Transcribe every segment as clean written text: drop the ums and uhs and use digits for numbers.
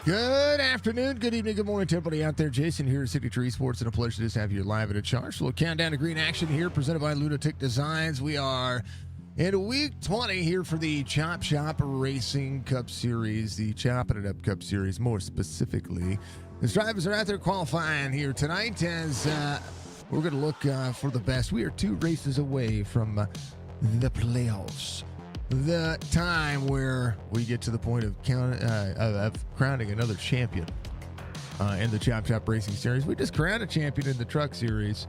Good afternoon, good evening, good morning to everybody out there. Jason here at 63 Sports, and a pleasure to just have you live at a charge. So we'll count down to green action here, presented by Lunatic Designs. We are in week 20 here for the Chop Shop Racing Cup Series, the Chopp'N It Up Cup Series, more specifically. The drivers are out there qualifying here tonight as we're going to look for the best. We are 2 races away from the playoffs. The time where we get to the point of crowning another champion in the Chop Shop Racing Series. We just crowned a champion in the Truck Series,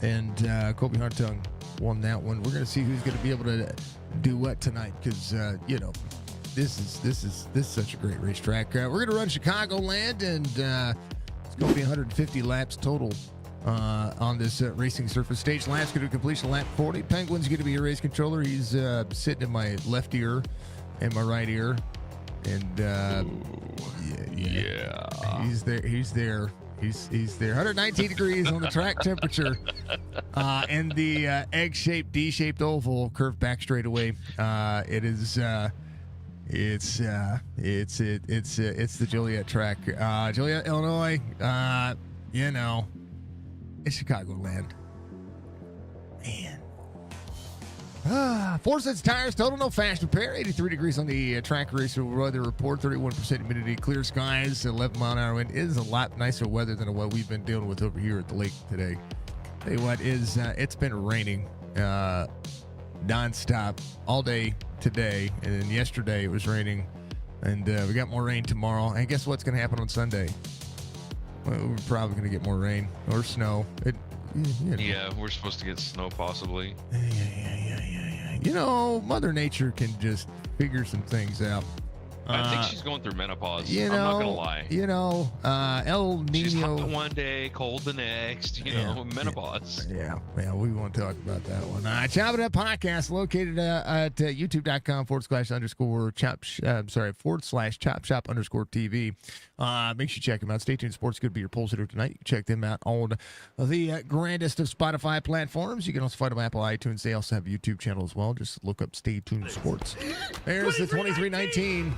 and Colby Hartung won that one. We're going to see who's going to be able to do what tonight, because this is such a great racetrack. We're going to run Chicagoland, and it's going to be 150 laps total on this racing surface. Stage lap's going to completion lap 40. Penguin's going to be your race controller. He's sitting in my left ear and my right ear, and yeah, he's there. He's there. 119 degrees on the track temperature, and the egg-shaped, D-shaped oval curved back straightaway. It is. It's the Joliet track, Joliet, Illinois. It's Chicagoland. Man. 4 sets of tires, total no fast repair. 83 degrees on the track racer weather report. 31% humidity, clear skies, 11-mile-an-hour wind. It is a lot nicer weather than what we've been dealing with over here at the lake today. Tell you what, it's been raining nonstop all day today, and then yesterday it was raining, and we got more rain tomorrow. And guess what's going to happen on Sunday? Well, we're probably going to get more rain or snow. Yeah, we're supposed to get snow possibly. Yeah. Mother Nature can just figure some things out. I think she's going through menopause. I'm not going to lie. El Nino. She's hot one day, cold the next, menopause. Yeah, we won't talk about that one. Chop It Up Podcast, located at youtube.com/Chop Shop_TV. Make sure you check them out. Stay tuned. Sports could be your pulse hitter tonight. You can check them out on the grandest of Spotify platforms. You can also find them on Apple, iTunes. They also have a YouTube channel as well. Just look up Stay Tuned Sports. There's the 2319.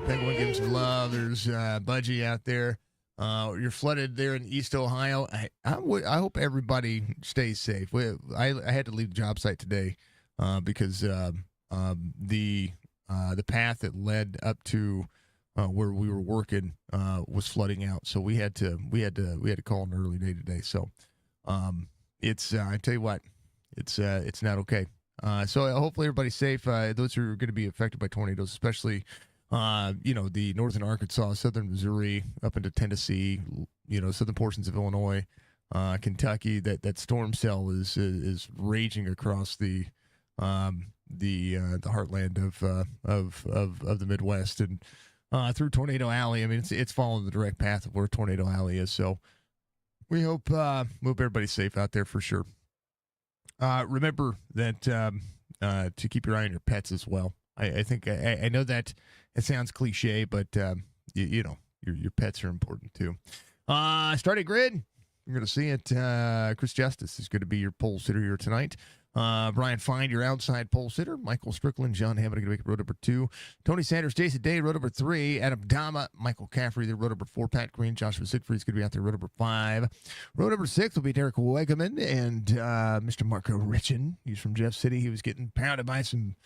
Penguin gives some love. There's Budgie out there. You're flooded there in East Ohio. I hope everybody stays safe. I had to leave the job site today because the path that led up to where we were working was flooding out. So we had to call an early day today. So it's I tell you what, it's not okay. So hopefully everybody's safe. Those who are going to be affected by tornadoes, especially the northern Arkansas, southern Missouri, up into Tennessee, southern portions of Illinois, Kentucky. That storm cell is raging across the heartland of the Midwest and through Tornado Alley. I mean, it's following the direct path of where Tornado Alley is. So we hope everybody's safe out there for sure. Remember that to keep your eye on your pets as well. I think I know that it sounds cliche, but your pets are important too. Starting grid, you're going to see it. Chris Justice is going to be your pole sitter here tonight. Brian Fine, your outside pole sitter. Michael Strickland, John Hammond going to make it road number 2. Tony Sanders, Jason Day, road number 3. Adam Dama, Michael Caffrey, the road number 4. Pat Green, Joshua Siegfried is going to be out there, road number 5. Road number 6 will be Derek Wegeman and Mr. Marco Richin. He's from Jeff City. He was getting pounded by some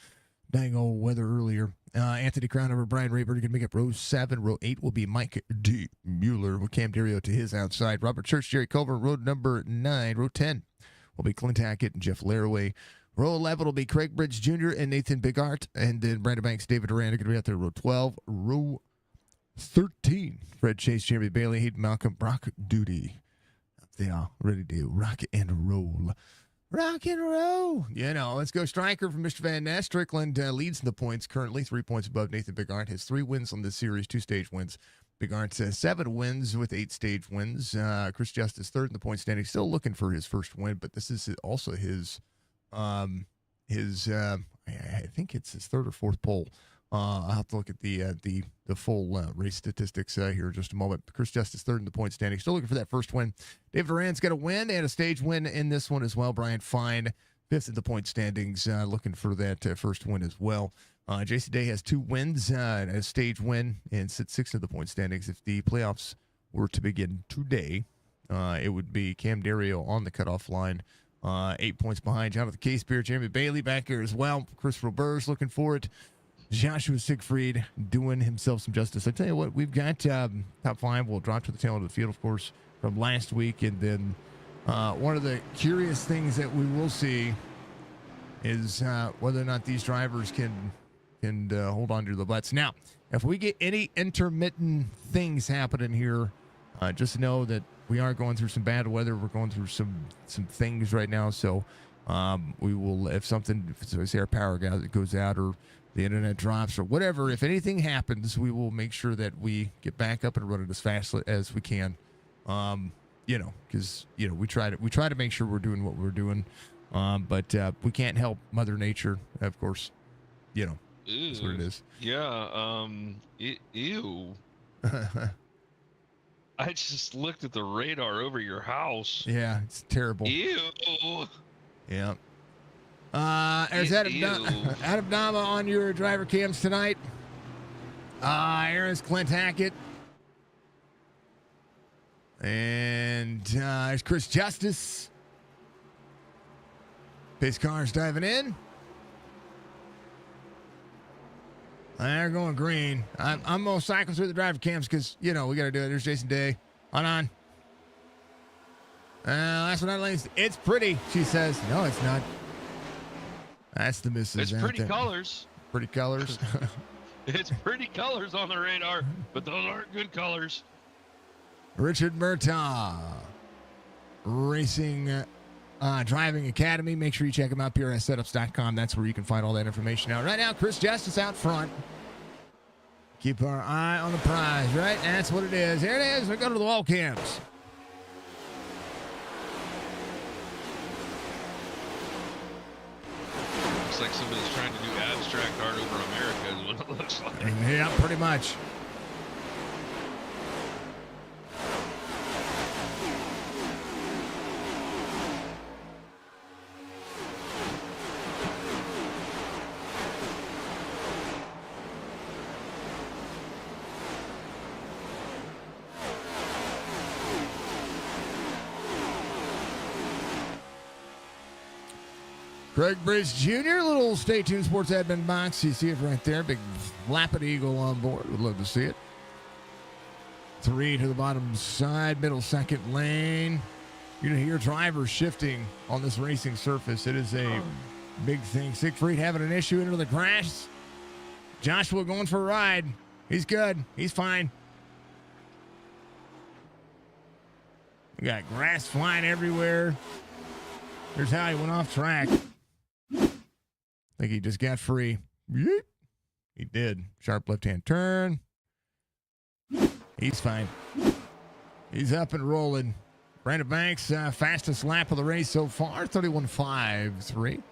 dang old weather earlier. Anthony Crown over Brian Rayburn going to make up row 7. Row 8 will be Mike D. Mueller with Cam Dario to his outside. Robert Church, Jerry Culver, road number 9. Row 10 will be Clint Hackett and Jeff Laraway. Row 11 will be Craig Bridge Jr. and Nathan Bigart. And then Brandon Banks, David Duran are going to be out there. Row 12. Row 13, Fred Chase, Jeremy Bailey, Hayden Malcolm, Brock Duty. They are ready to rock and roll. Rock and roll. Let's go striker from Mr. Van Ness. Strickland leads in the points currently, 3 points above Nathan Bigart. Has 3 wins on this series, 2 stage wins. Bigart has 7 wins with 8 stage wins. Chris Justice third in the point standing, still looking for his first win, but this is also his I think it's his 3rd or 4th pole. I'll have to look at the full race statistics here in just a moment. Chris Justice third in the point standing, still looking for that first win. David Duran's got a win and a stage win in this one as well. Brian Fine 5th in the point standings, looking for that first win as well. Jason Day has 2 wins and a stage win and sits 6th in the point standings. If the playoffs were to begin today, it would be Cam Dario on the cutoff line, 8 points behind Jonathan Casebeer, Jeremy Bailey back here as well. Chris Roberge looking for it. Joshua Siegfried doing himself some justice. I tell you what, we've got top 5 will drop to the tail end of the field, of course, from last week. And then one of the curious things that we will see is whether or not these drivers can hold on to the butts. Now, if we get any intermittent things happening here, just know that we are going through some bad weather. We're going through some things right now. So we will, if say our power goes out or the internet drops or whatever, if anything happens, we will make sure that we get back up and running as fast as we can. Because we try to make sure we're doing what we're doing, but we can't help Mother Nature, of course. That's what it is. Yeah. Ew. I just looked at the radar over your house. Yeah, it's terrible. Ew. Yeah. There's Adam Dama on your driver cams tonight. Aaron's Clint Hackett. And there's Chris Justice. Pace cars diving in. They're going green. I'm going to cycle through the driver cams because, we got to do it. There's Jason Day. On. Last one out of lanes. It's pretty, she says. No, it's not. That's the missus. It's pretty colors. Pretty colors. It's pretty colors on the radar, but those aren't good colors. Richard Murtaugh, Racing Driving Academy. Make sure you check them out, PRSSetups.com. That's where you can find all that information out. Right now, Chris Justice out front. Keep our eye on the prize, right? That's what it is. Here it is. We go to the wall cams. Looks like somebody's trying to do abstract art over America is what it looks like. Yeah, pretty much. Craig Bridge Jr., little Stay Tuned Sports Admin box. You see it right there. Big flapping eagle on board. Would love to see it. 3 to the bottom side, middle second lane. You're going to hear drivers shifting on this racing surface. It is a big thing. Siegfried having an issue into the grass. Joshua going for a ride. He's good. He's fine. We got grass flying everywhere. Here's how he went off track. I think he just got free. Yeet. He did. Sharp left-hand turn. He's fine. He's up and rolling. Brandon Banks, fastest lap of the race so far, 31.53.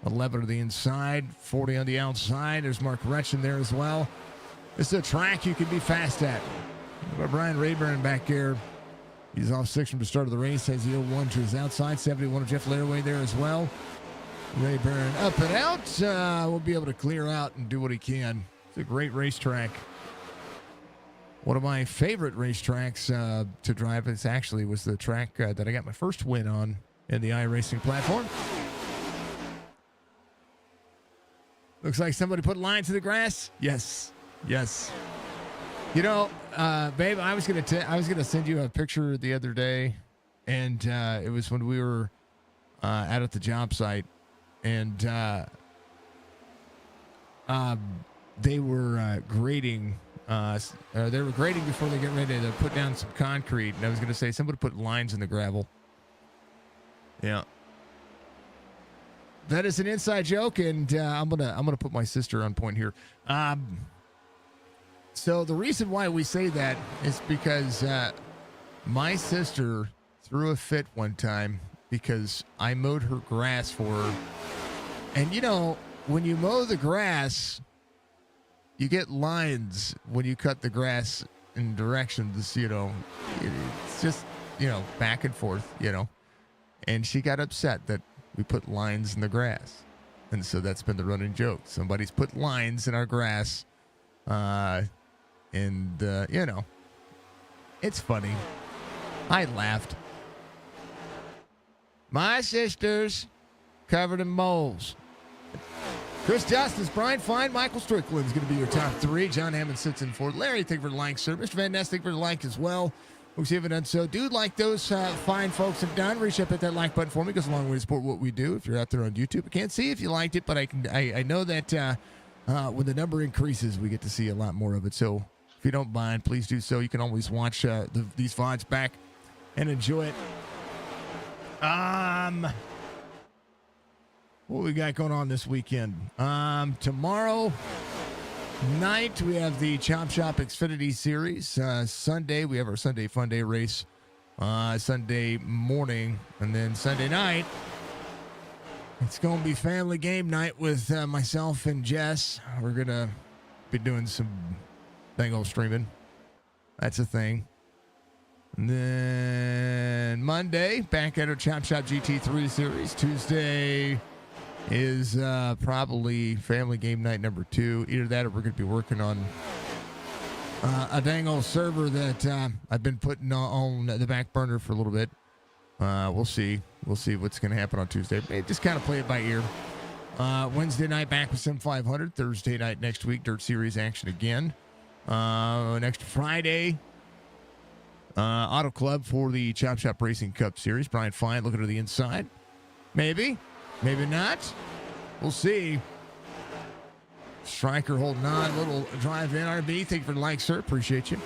11 to the inside, 40 on the outside. There's Mark Retchen there as well. This is a track you can be fast at. Brian Rayburn back here. He's off 6 from the start of the race. Has the 01 to his outside. 71 of Jeff Lairway there as well. Rayburn up and out. We'll be able to clear out and do what he can. It's a great racetrack. One of my favorite racetracks to drive was the track that I got my first win on in the iRacing platform. Looks like somebody put lines in the grass. Yes. Babe, I was gonna send you a picture the other day, and it was when we were out at the job site, and they were grading. They were grading before they get ready to put down some concrete, and I was gonna say somebody put lines in the gravel. Yeah. That is an inside joke, and I'm gonna put my sister on point here. So the reason why we say that is because my sister threw a fit one time because I mowed her grass for her. And, when you mow the grass, you get lines when you cut the grass in directions, it's just, back and forth, And she got upset that we put lines in the grass. And so that's been the running joke. Somebody's put lines in our grass. It's funny. I laughed. My sister's covered in moles. Chris Justice, Brian Fine, Michael Strickland is going to be your top three. John Hammond sits in for Larry. Thank you for the like, sir. Mr. Van Ness, thank you for the like as well. Folks, you haven't done so. Dude, like those fine folks have done, reach up at that like button for me. It goes a long way to support what we do. If you're out there on YouTube, I can't see if you liked it, but I know that when the number increases, we get to see a lot more of it. So if you don't mind, please do so. You can always watch these VODs back and enjoy it. What we got going on this weekend? Tomorrow night we have the Chop Shop Xfinity Series. Sunday we have our Sunday Fun Day race. Sunday morning, and then Sunday night it's going to be family game night with myself and Jess. We're gonna be doing some dang old streaming. That's a thing. And then Monday, back at our Chop Shop GT3 series. Tuesday is probably family game night number 2. Either that or we're going to be working on a dang old server that I've been putting on the back burner for a little bit. We'll see. We'll see what's going to happen on Tuesday. Just kind of play it by ear. Wednesday night back with Sim 500. Thursday night next week, Dirt Series action again. Next Friday, Auto Club for the Chop Shop Racing Cup Series. Brian Fine looking to the inside. Maybe. Maybe not. We'll see. Striker holding on. Little drive in. RB. Thank you for the like, sir. Appreciate you.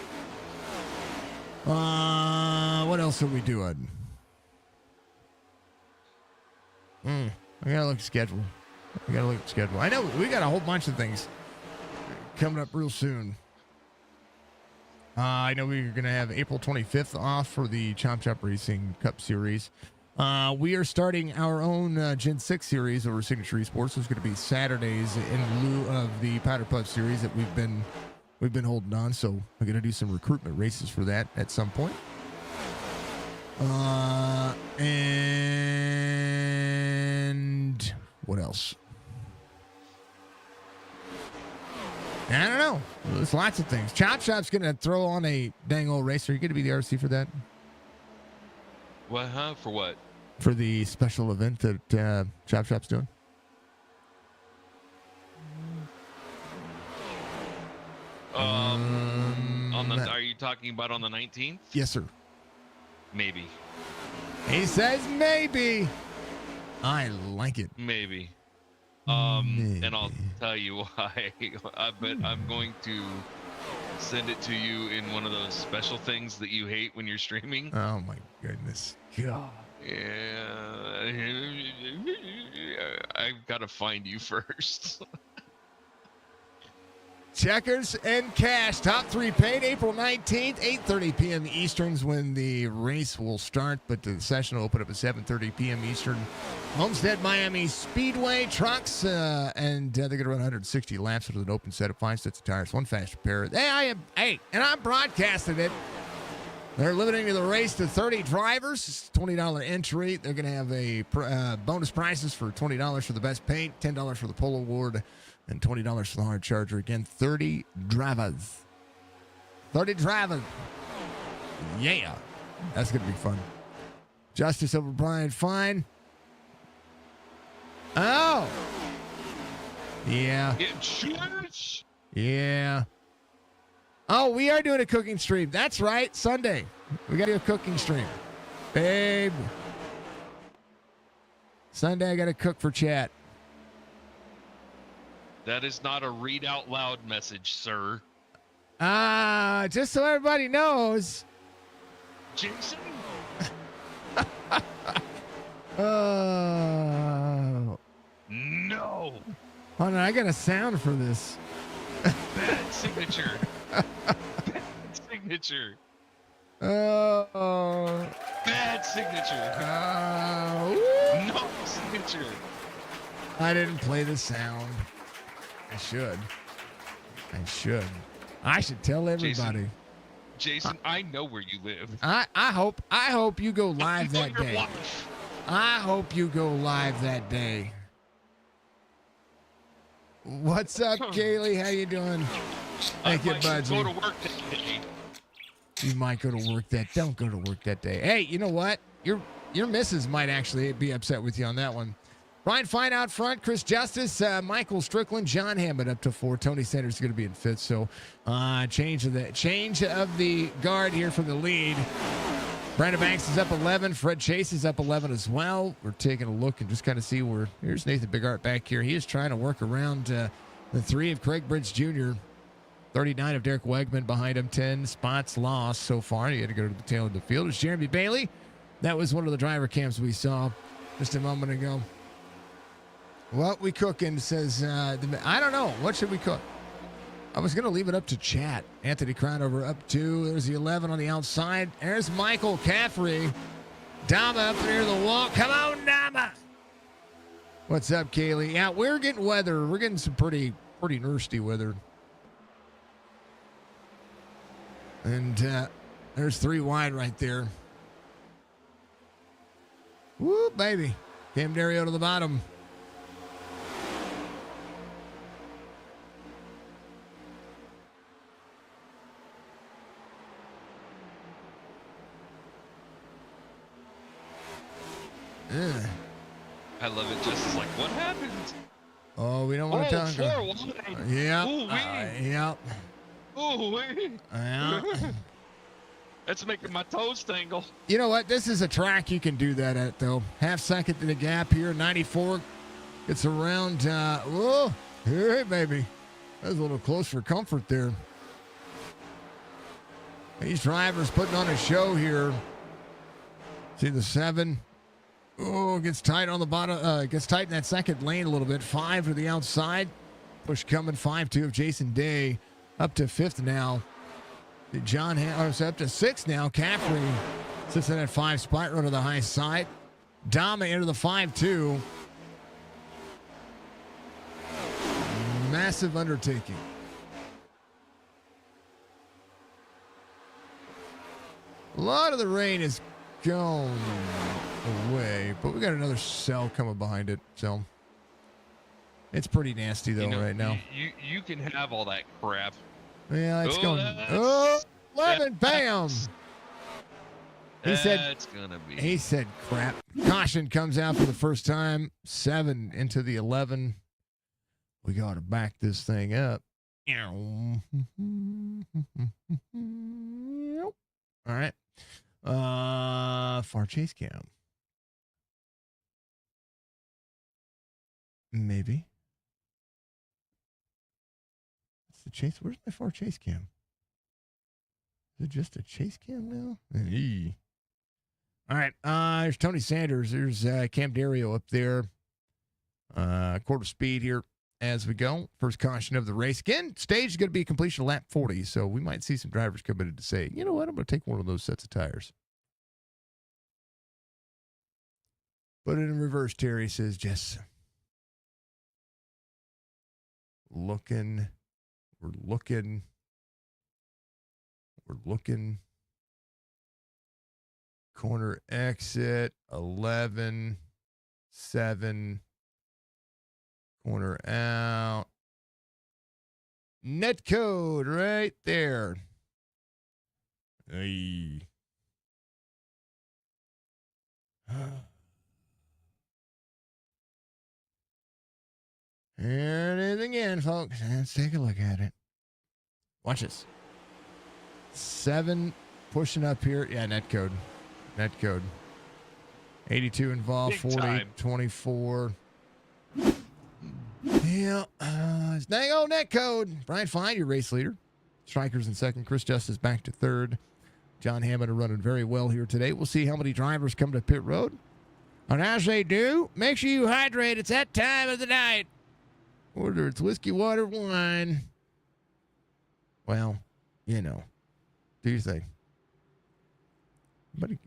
What else are we doing? I gotta look at schedule. I know we got a whole bunch of things coming up real soon. I know we're going to have April 25th off for the Chop Shop Racing Cup Series. We are starting our own Gen 6 series over Signature Esports. So it's going to be Saturdays in lieu of the Powder Puff series that we've been holding on. So we're going to do some recruitment races for that at some point. And what else? I don't know. There's lots of things. Chop Shop's going to throw on a dang old race. Are you going to be the RC for that? What, huh? For what? For the special event that Chop Shop's doing? Are you talking about on the 19th? Yes, sir. Maybe. He says maybe. I like it. Maybe. And I'll tell you why. I bet I'm going to send it to you in one of those special things that you hate when you're streaming. Oh my goodness. God. Yeah. I've got to find you first. Checkers and Cash. Top 3 paid April 19th, 8:30 p.m. Eastern's when the race will start, but the session will open up at 7:30 p.m. Eastern. Homestead Miami Speedway trucks, and they're going to run 160 laps with an open set of 5 sets of tires, 1 fast repair. And I'm broadcasting it. They're limiting the race to 30 drivers. It's $20 entry. They're going to have a bonus prizes for $20 for the best paint, $10 for the pole award, and $20 for the hard charger. Again, 30 drivers. 30 drivers. Yeah. That's going to be fun. Justice over Brian Fine. Oh. Yeah. Yeah. Oh, we are doing a cooking stream. That's right. Sunday. We got to do a cooking stream. Babe. Sunday, I got to cook for chat. That is not a read out loud message, sir. Just so everybody knows. Jason? Oh. No. Hold on, I got a sound for this. Bad signature. Bad signature. Oh. Bad signature. No signature. I didn't play the sound. I should. I should tell everybody. Jason, I know where you live. I hope you go live that day. I hope you go live that day. What's up, Kaylee? How you doing? Thank you, Budgie. Go to work today. You might go to work that. Don't go to work that day. Hey, you know what? Your missus might actually be upset with you on that one. Brian Fine out front, Chris Justice, Michael Strickland, John Hammond up to 4. Tony Sanders is going to be in 5th. So change of the guard here for the lead. Brandon Banks is up 11. Fred Chase is up 11 as well. We're taking a look and just kind of see where. Here's Nathan Bigart back here. He is trying to work around the 3 of Craig Bridge Jr. 39 of Derek Wegman behind him. 10 spots lost so far. He had to go to the tail of the field. It's Jeremy Bailey. That was one of the driver cams we saw just a moment ago. What we cooking, says, I don't know. What should we cook? I was going to leave it up to chat. Anthony Crownover up 2. There's the 11 on the outside. There's Michael Caffrey. Dama up near the wall. Come on, Dama. What's up, Kaylee? Yeah, we're getting weather. We're getting some pretty nasty weather. And there's 3 wide right there. Woo, baby. Cam Dario to the bottom. I love it. Just like, what happened? Oh, we don't want to talk about it. Yeah. Yep. Ooh, Yeah. That's making my toes tingle. You know what? This is a track you can do that at, though. Half second to the gap here. 94. It's around. Whoa. Hey, baby. That was a little close for comfort there. These drivers putting on a show here. See the 7. Oh, gets tight on the bottom. Gets tight in that second lane a little bit. 5 to the outside. Push coming. 5-2 of Jason Day. Up to 5th now. John up to 6th now. Caffrey sits in that 5 spot. Run to the high side. Dama into the 5-2. Massive undertaking. A lot of the rain is gone away, but we got another cell coming behind it, so it's pretty nasty though right now. You can have all that crap. Yeah, it's going. Oh, 11, bam. He said crap. Caution comes out for the first time. 7 into the 11. We got to back this thing up. All right. Far chase cam. Maybe. It's the chase. Where's my far chase cam? Is it just a chase cam now? Eee. All right. There's Tony Sanders. There's Cam Dario up there. Quarter speed here as we go. First caution of the race. Again, stage is going to be completion of lap 40, so we might see some drivers come in to say, you know what, I'm going to take one of those sets of tires. Put it in reverse, Terry says, Jess. We're looking. Corner exit, 11, 7. Corner out. Net code right there. Hey. Here it is again, folks. Let's take a look at it. Watch this. 7 pushing up here. Yeah, net code. 82 involved, Big 40, time. 24. Yeah. Dang old net code. Brian Fine, your race leader. Strikers in second. Chris Justice back to third. John Hammond are running very well here today. We'll see how many drivers come to pit road. And as they do, make sure you hydrate. It's that time of the night. Whether it's whiskey, water, wine. Well, you know. Do your thing. Buddy.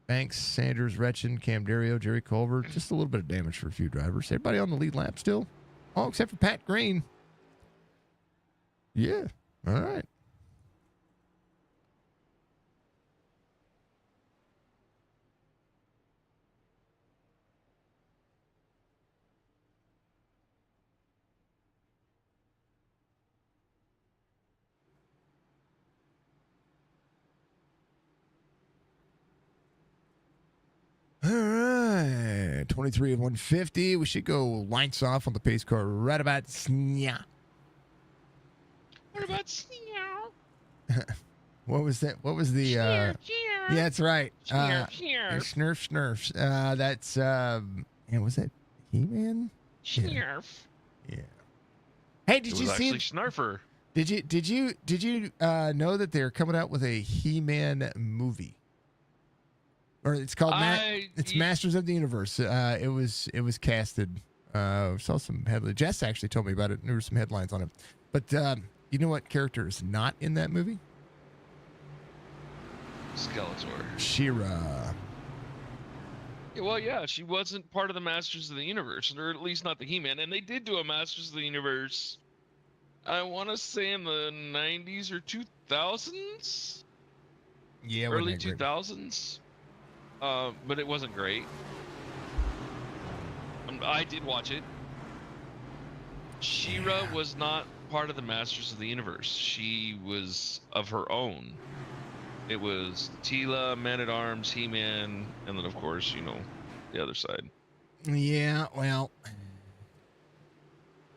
Banks, Sanders, Retchen, Cam Dario, Jerry Culver. Just a little bit of damage for a few drivers. Everybody on the lead lap still? Oh, except for Pat Green. Yeah. All right. 23 of 150. We should go lights off on the pace car right about now. What about What was that? What was the yeah, that's right. Snurf. That's and was that He-Man? Yeah. Hey, did you see Snarfer? Did you know that they're coming out with a He-Man movie? Or it's called Masters of the Universe. It was casted. Saw some headlines. Jess actually told me about it. There were some headlines on it. But you know what character is not in that movie? Skeletor. She-Ra. Yeah, well, yeah, she wasn't part of the Masters of the Universe, or at least not the He-Man. And they did do a Masters of the Universe, I want to say in the 90s or 2000s? Yeah, early 2000s. But it wasn't great. I did watch it. She-Ra was not part of the Masters of the Universe. She was of her own. It was Teela, Man-at-Arms, He-Man, and then, of course, the other side. Yeah, well.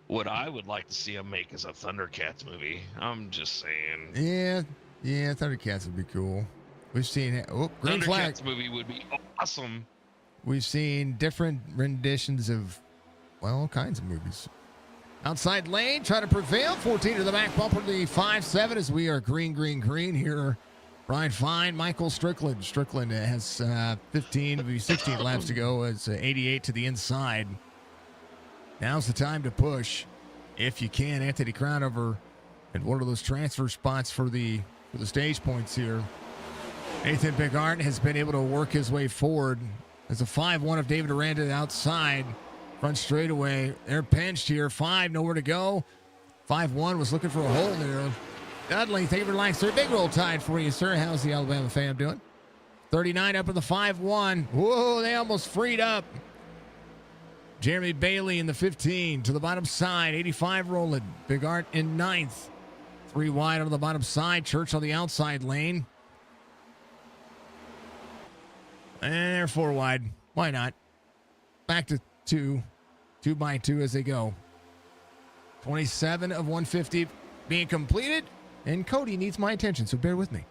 What I would like to see them make is a Thundercats movie. I'm just saying. Yeah, Thundercats would be cool. We've seen green flag. Thundercats movie would be awesome. We've seen different renditions of, well, all kinds of movies. Outside lane, trying to prevail. 14 to the back bumper, the 5-7 as we are green here. Brian Fine, Michael Strickland. Strickland has 16 laps to go. It's 88 to the inside. Now's the time to push, if you can. Anthony Crownover at one of those transfer spots for the stage points here. Nathan Bigart has been able to work his way forward. There's a 5-1 of David Aranda outside. Front straightaway. They're pinched here. 5, nowhere to go. 5-1 was looking for a hole there. Dudley, thank you for the like, sir. Big roll tide for you, sir. How's the Alabama fam doing? 39 up in the 5-1. Whoa, they almost freed up. Jeremy Bailey in the 15 to the bottom side. 85 rolling. Big Art in 9th. 3 wide on the bottom side. Church on the outside lane. And they're 4 wide. Why not? Back to 2. 2 by 2 as they go. 27 of 150 being completed. And Cody needs my attention, so bear with me.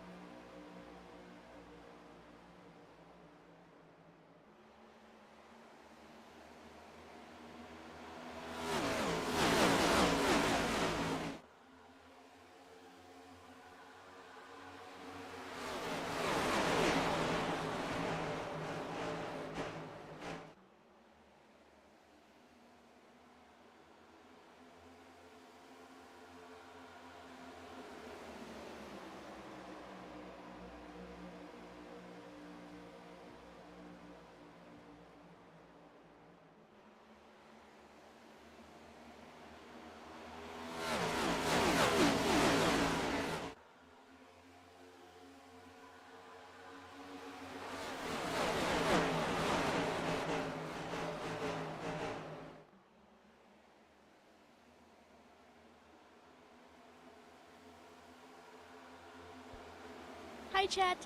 Hi, chat.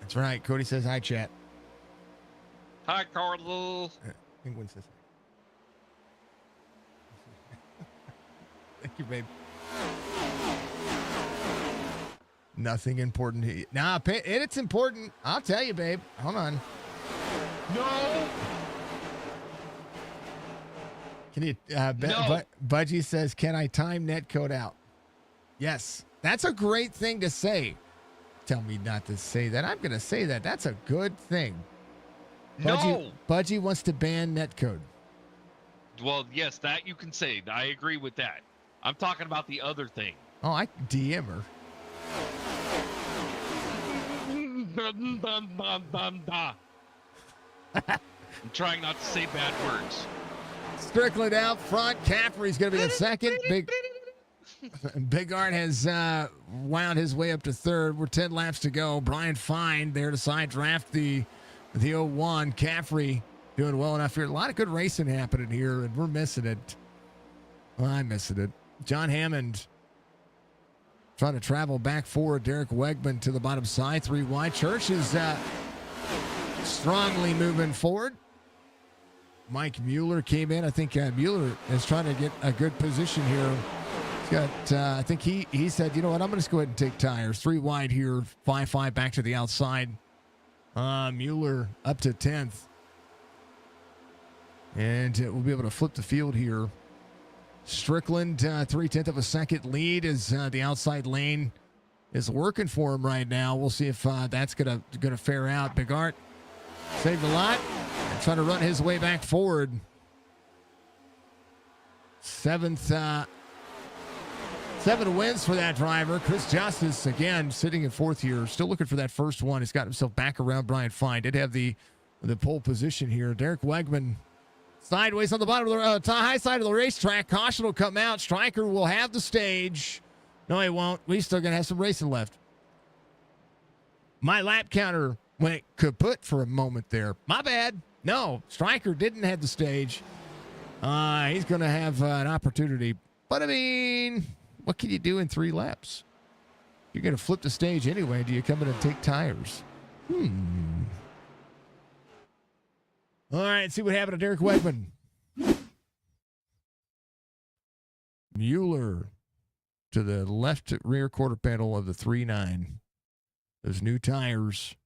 That's right. Cody says hi, chat. Hi, Carl. Penguin says thank you, babe. Nothing important. Nah, it's important. I'll tell you, babe. Hold on. No. Can you? No. Budgie says, "Can I time netcode out?" Yes, that's a great thing to say. Tell me not to say that. I'm going to say that. That's a good thing. No. Budgie wants to ban netcode. Well, yes, that you can say. I agree with that. I'm talking about the other thing. Oh, I DM her. I'm trying not to say bad words. Strickland out front. Caffrey's going to be in second. Big Art has wound his way up to third. We're 10 laps to go. Brian Fine there to side draft the 01. Caffrey doing well enough here. A lot of good racing happening here, and we're missing it. Well, I'm missing it. John Hammond trying to travel back forward. Derek Wegman to the bottom side. 3 wide. Church is strongly moving forward. Mike Mueller came in. I think Mueller is trying to get a good position here. He's got, I think he said, you know what, I'm going to go ahead and take tires. 3 wide here, 5-5 back to the outside. Mueller up to 10th. And we'll be able to flip the field here. Strickland, 3/10 of a second lead as the outside lane is working for him right now. We'll see if that's gonna fare out. Bigart saved a lot and trying to run his way back forward. 7 wins for that driver. Chris Justice, again, sitting in 4th here. Still looking for that first one. He's got himself back around Brian Fine. Did have the pole position here. Derek Wegman sideways on the bottom of the high side of the racetrack. Caution will come out. Stryker will have the stage. No, he won't. We still going to have some racing left. My lap counter went kaput for a moment there. My bad. No, Stryker didn't have the stage. He's going to have an opportunity. But, I mean, what can you do in 3 laps? You're going to flip the stage anyway. Do you come in and take tires? All right, see what happened to Derek Wegman. Mueller to the left rear quarter panel of the 3.9. Those new tires.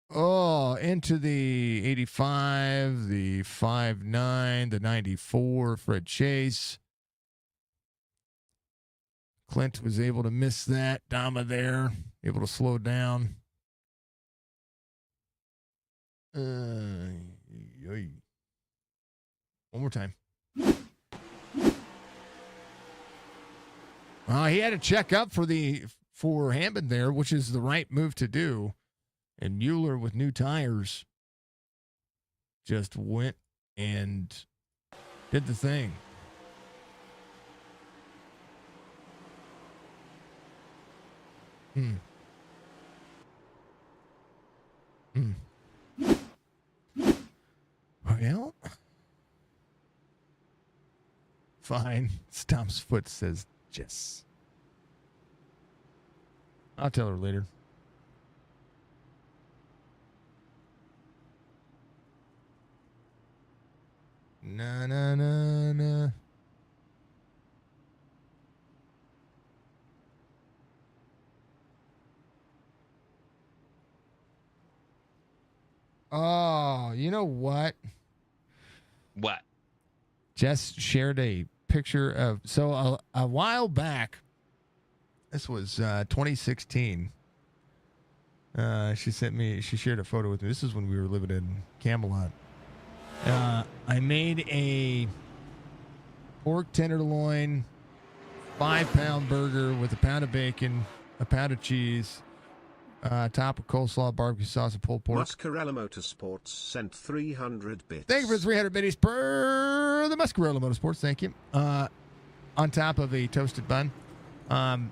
Oh, into the 85, the 5.9, the 94, Fred Chase. Clint was able to miss that. Dama there, able to slow down. One more time. He had to check up for Hammond there, which is the right move to do. And Mueller with new tires just went and did the thing. Well, fine. Tom's foot says Jess. I'll tell her later. Na. Oh, you know what? What? Jess shared a picture of, so a while back, this was 2016. She shared a photo with me. This is when we were living in Camelot. I made a pork tenderloin 5-pound burger with a pound of bacon, a pound of cheese, top of coleslaw, barbecue sauce, and pulled pork. Muscarella Motorsports sent 300 bits. Thank you for 300 biddies per the Muscarella Motorsports. Thank you. On top of a toasted bun.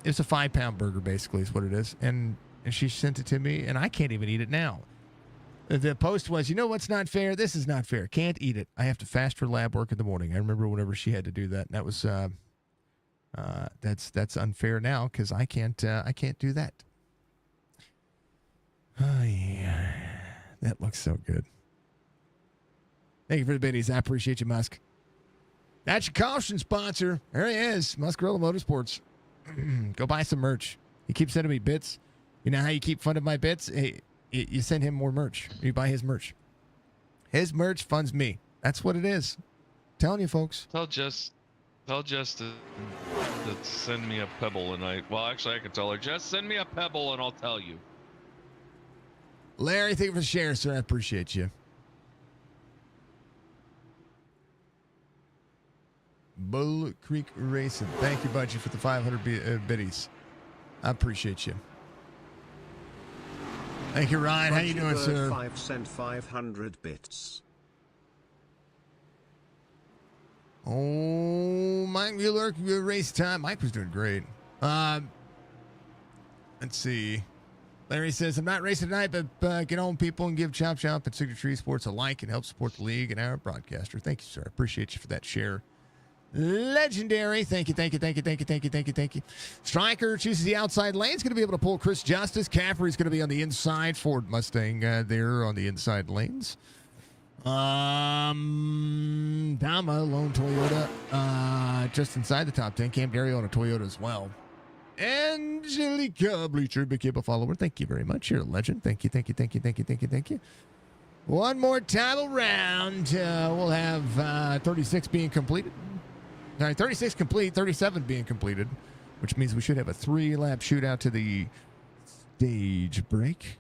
It's a 5-pound burger, basically, is what it is. And she sent it to me, and I can't even eat it now. The post was, you know what's not fair? This is not fair. Can't eat it. I have to fast for lab work in the morning. I remember whenever she had to do that. And that was that's unfair now because I can't do that. Oh yeah, that looks so good. Thank you for the biddies. I appreciate you, Musk. That's your caution sponsor. There he is, Muscarella Motorsports. Go buy some merch. He keeps sending me bits. You know how you keep funding my bits? Hey, you send him more merch. You buy his merch. His merch funds me. That's what it is. Telling you, folks. Tell Jess to send me a pebble, and I can tell her, Jess, send me a pebble, and I'll tell you. Larry, thank you for the share, sir. I appreciate you. Bull Creek Racing. Thank you, Budgie, for the 500 biddies. I appreciate you. Thank you, Ryan. How you doing, sir? 5 sent 500 bits. Oh, Mike Mueller, good race time. Mike was doing great. Let's see. Larry says, I'm not racing tonight, but get on, people, and give Chop Shop and Signature Tree Sports a like and help support the league and our broadcaster. Thank you, sir. I appreciate you for that share Legendary. Thank you, thank you, thank you, thank you, thank you, thank you, thank you. Striker chooses the outside lane. He's going to be able to pull Chris Justice. Caffrey's going to be on the inside. Ford Mustang there on the inside lanes. Dama, lone Toyota, just inside the top 10. Cam Dario on a Toyota as well. Angelica Bleacher, big cable follower. Thank you very much. You're a legend. Thank you, thank you, thank you, thank you, thank you, thank you. One more title round. We'll have 36 being completed. All right, 36 complete, 37 being completed, which means we should have a 3-lap shootout to the stage break,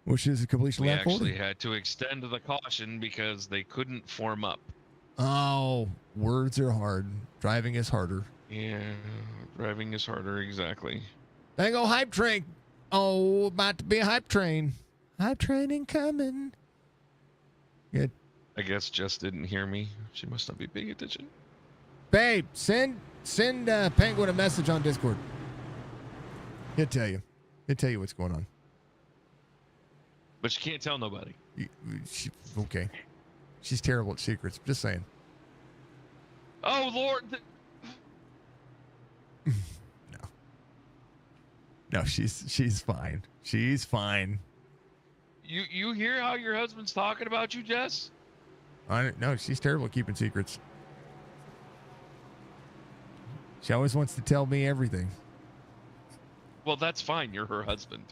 which is a completion We lap 40. actually had to extend the caution because they couldn't form up. Oh, words are hard. Driving is harder. Yeah, driving is harder, exactly. There go hype train. Oh, about to be a hype train. Hype train incoming. Good. I guess Jess didn't hear me. She must not be paying attention. Babe, send Penguin a message on Discord. He'll tell you. He'll tell you what's going on. But you can't tell nobody. Okay. She's terrible at secrets. Just saying. Oh, Lord. No, she's fine. She's fine. You hear how your husband's talking about you, Jess? No, she's terrible at keeping secrets. She always wants to tell me everything. Well, that's fine. You're her husband.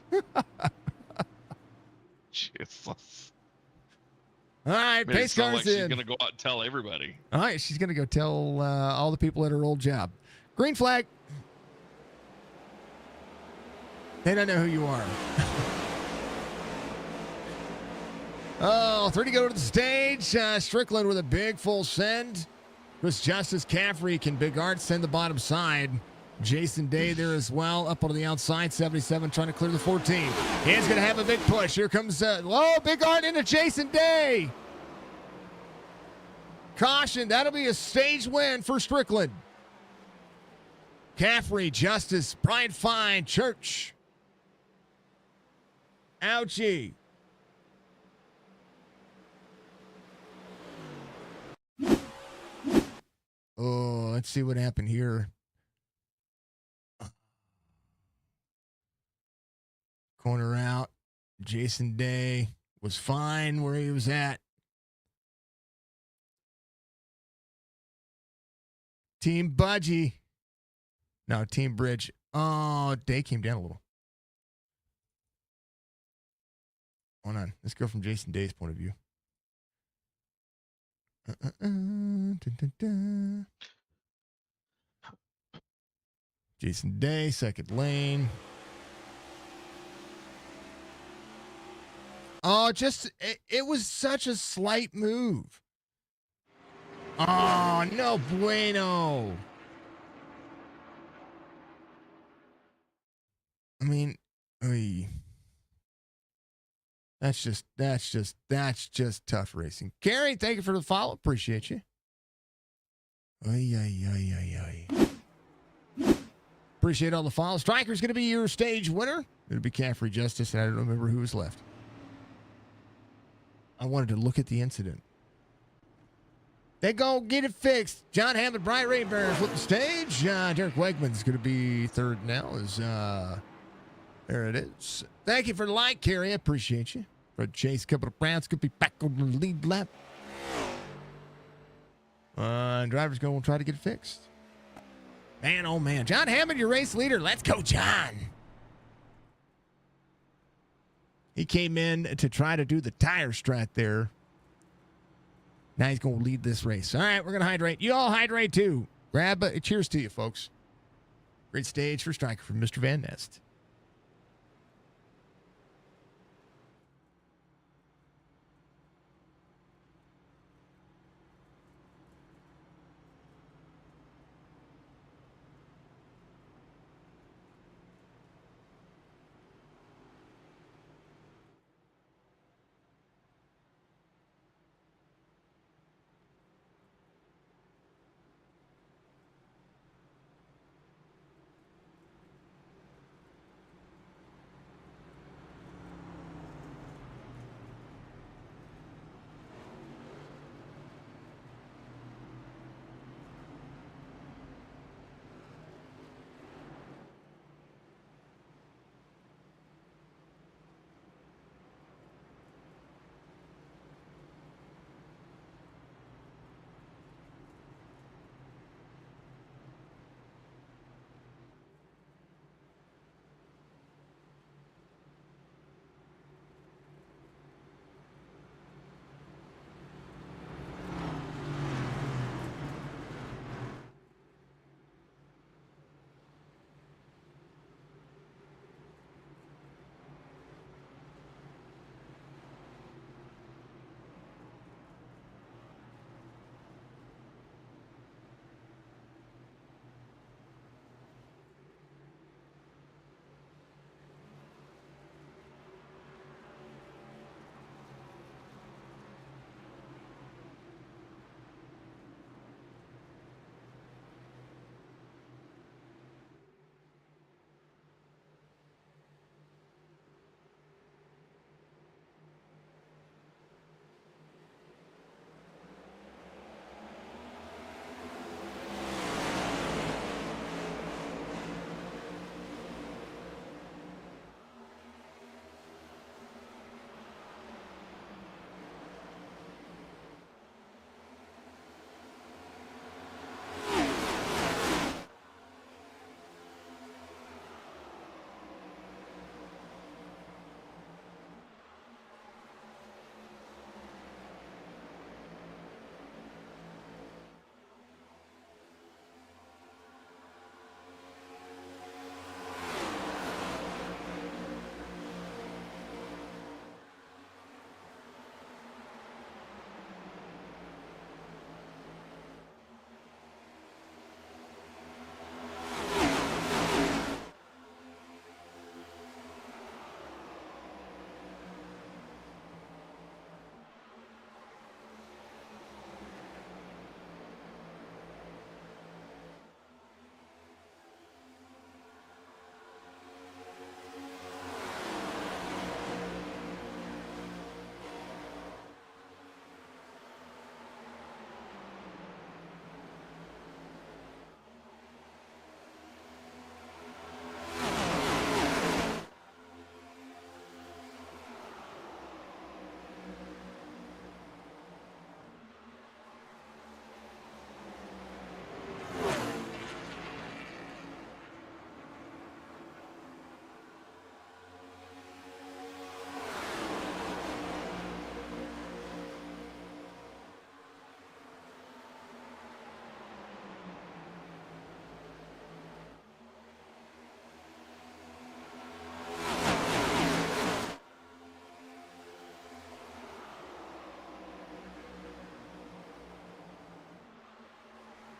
Jesus. All right, pace It's not cars like she's in. gonna go out and tell everybody. All right, she's going to go tell all the people at her old job. Green flag. They don't know who you are. Oh, 3 to go to the stage. Strickland with a big full send. Chris Justice, Caffrey, can Big Art send the bottom side. Jason Day there as well, up on the outside, 77, trying to clear the 14. He's going to have a big push. Here comes, Big Art into Jason Day. Caution, that'll be a stage win for Strickland. Caffrey, Justice, Brian Fine, Church. Ouchie. Oh, let's see what happened here. Corner out. Jason Day was fine where he was at. Team Budgie. No, Team Bridge. Oh, Day came down a little. Hold on. Let's go from Jason Day's point of view. Dun, dun, dun. Jason Day, second lane. Oh, it was such a slight move. Oh, no bueno. I mean, oy. That's just tough racing. Gary, thank you for the follow. Appreciate you. Appreciate all the follows. Striker's going to be your stage winner. It'll be Caffrey Justice, and I don't remember who was left. I wanted to look at the incident. They go get it fixed. John Hammond, Brian Rainbear flip the stage. Derek Wegman's going to be third now. There it is. Thank you for the like, Carrie. I appreciate you. Fred Chase, couple of Browns could be back on the lead lap. Driver's going to try to get it fixed. Man, oh man. John Hammond, your race leader. Let's go, John. He came in to try to do the tire strat there. Now he's going to lead this race. All right, we're going to hydrate. You all hydrate too. Grab a cheers to you, folks. Great stage for Striker from Mr. Van Nest.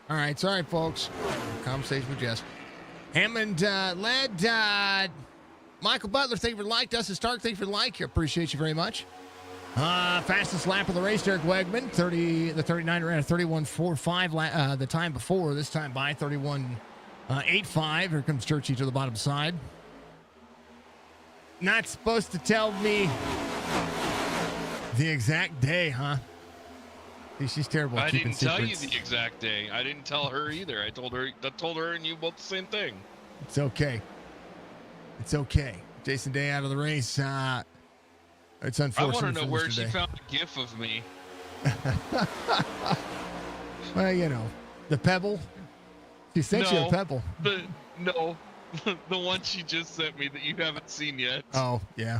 All right. Sorry, folks. Conversation with Jess. Hammond led. Michael Butler, thank you for the like. Dustin Stark, thank you for the like. Appreciate you very much. Fastest lap of the race, Derek Wegman. The 39 ran a 31.45 the time before. This time by 31.85. Here comes Churchy to the bottom side. Not supposed to tell me the exact day, huh? She's terrible. I keeping didn't tell you secrets. the exact day. I didn't tell her either. I told her and you both the same thing. It's okay. It's okay. Jason Day out of the race. It's unfortunate. I want to know for where Mr. she Day. found a gif of me. Well, you know, the pebble. She sent you a pebble. The one she just sent me that you haven't seen yet. Oh, yeah.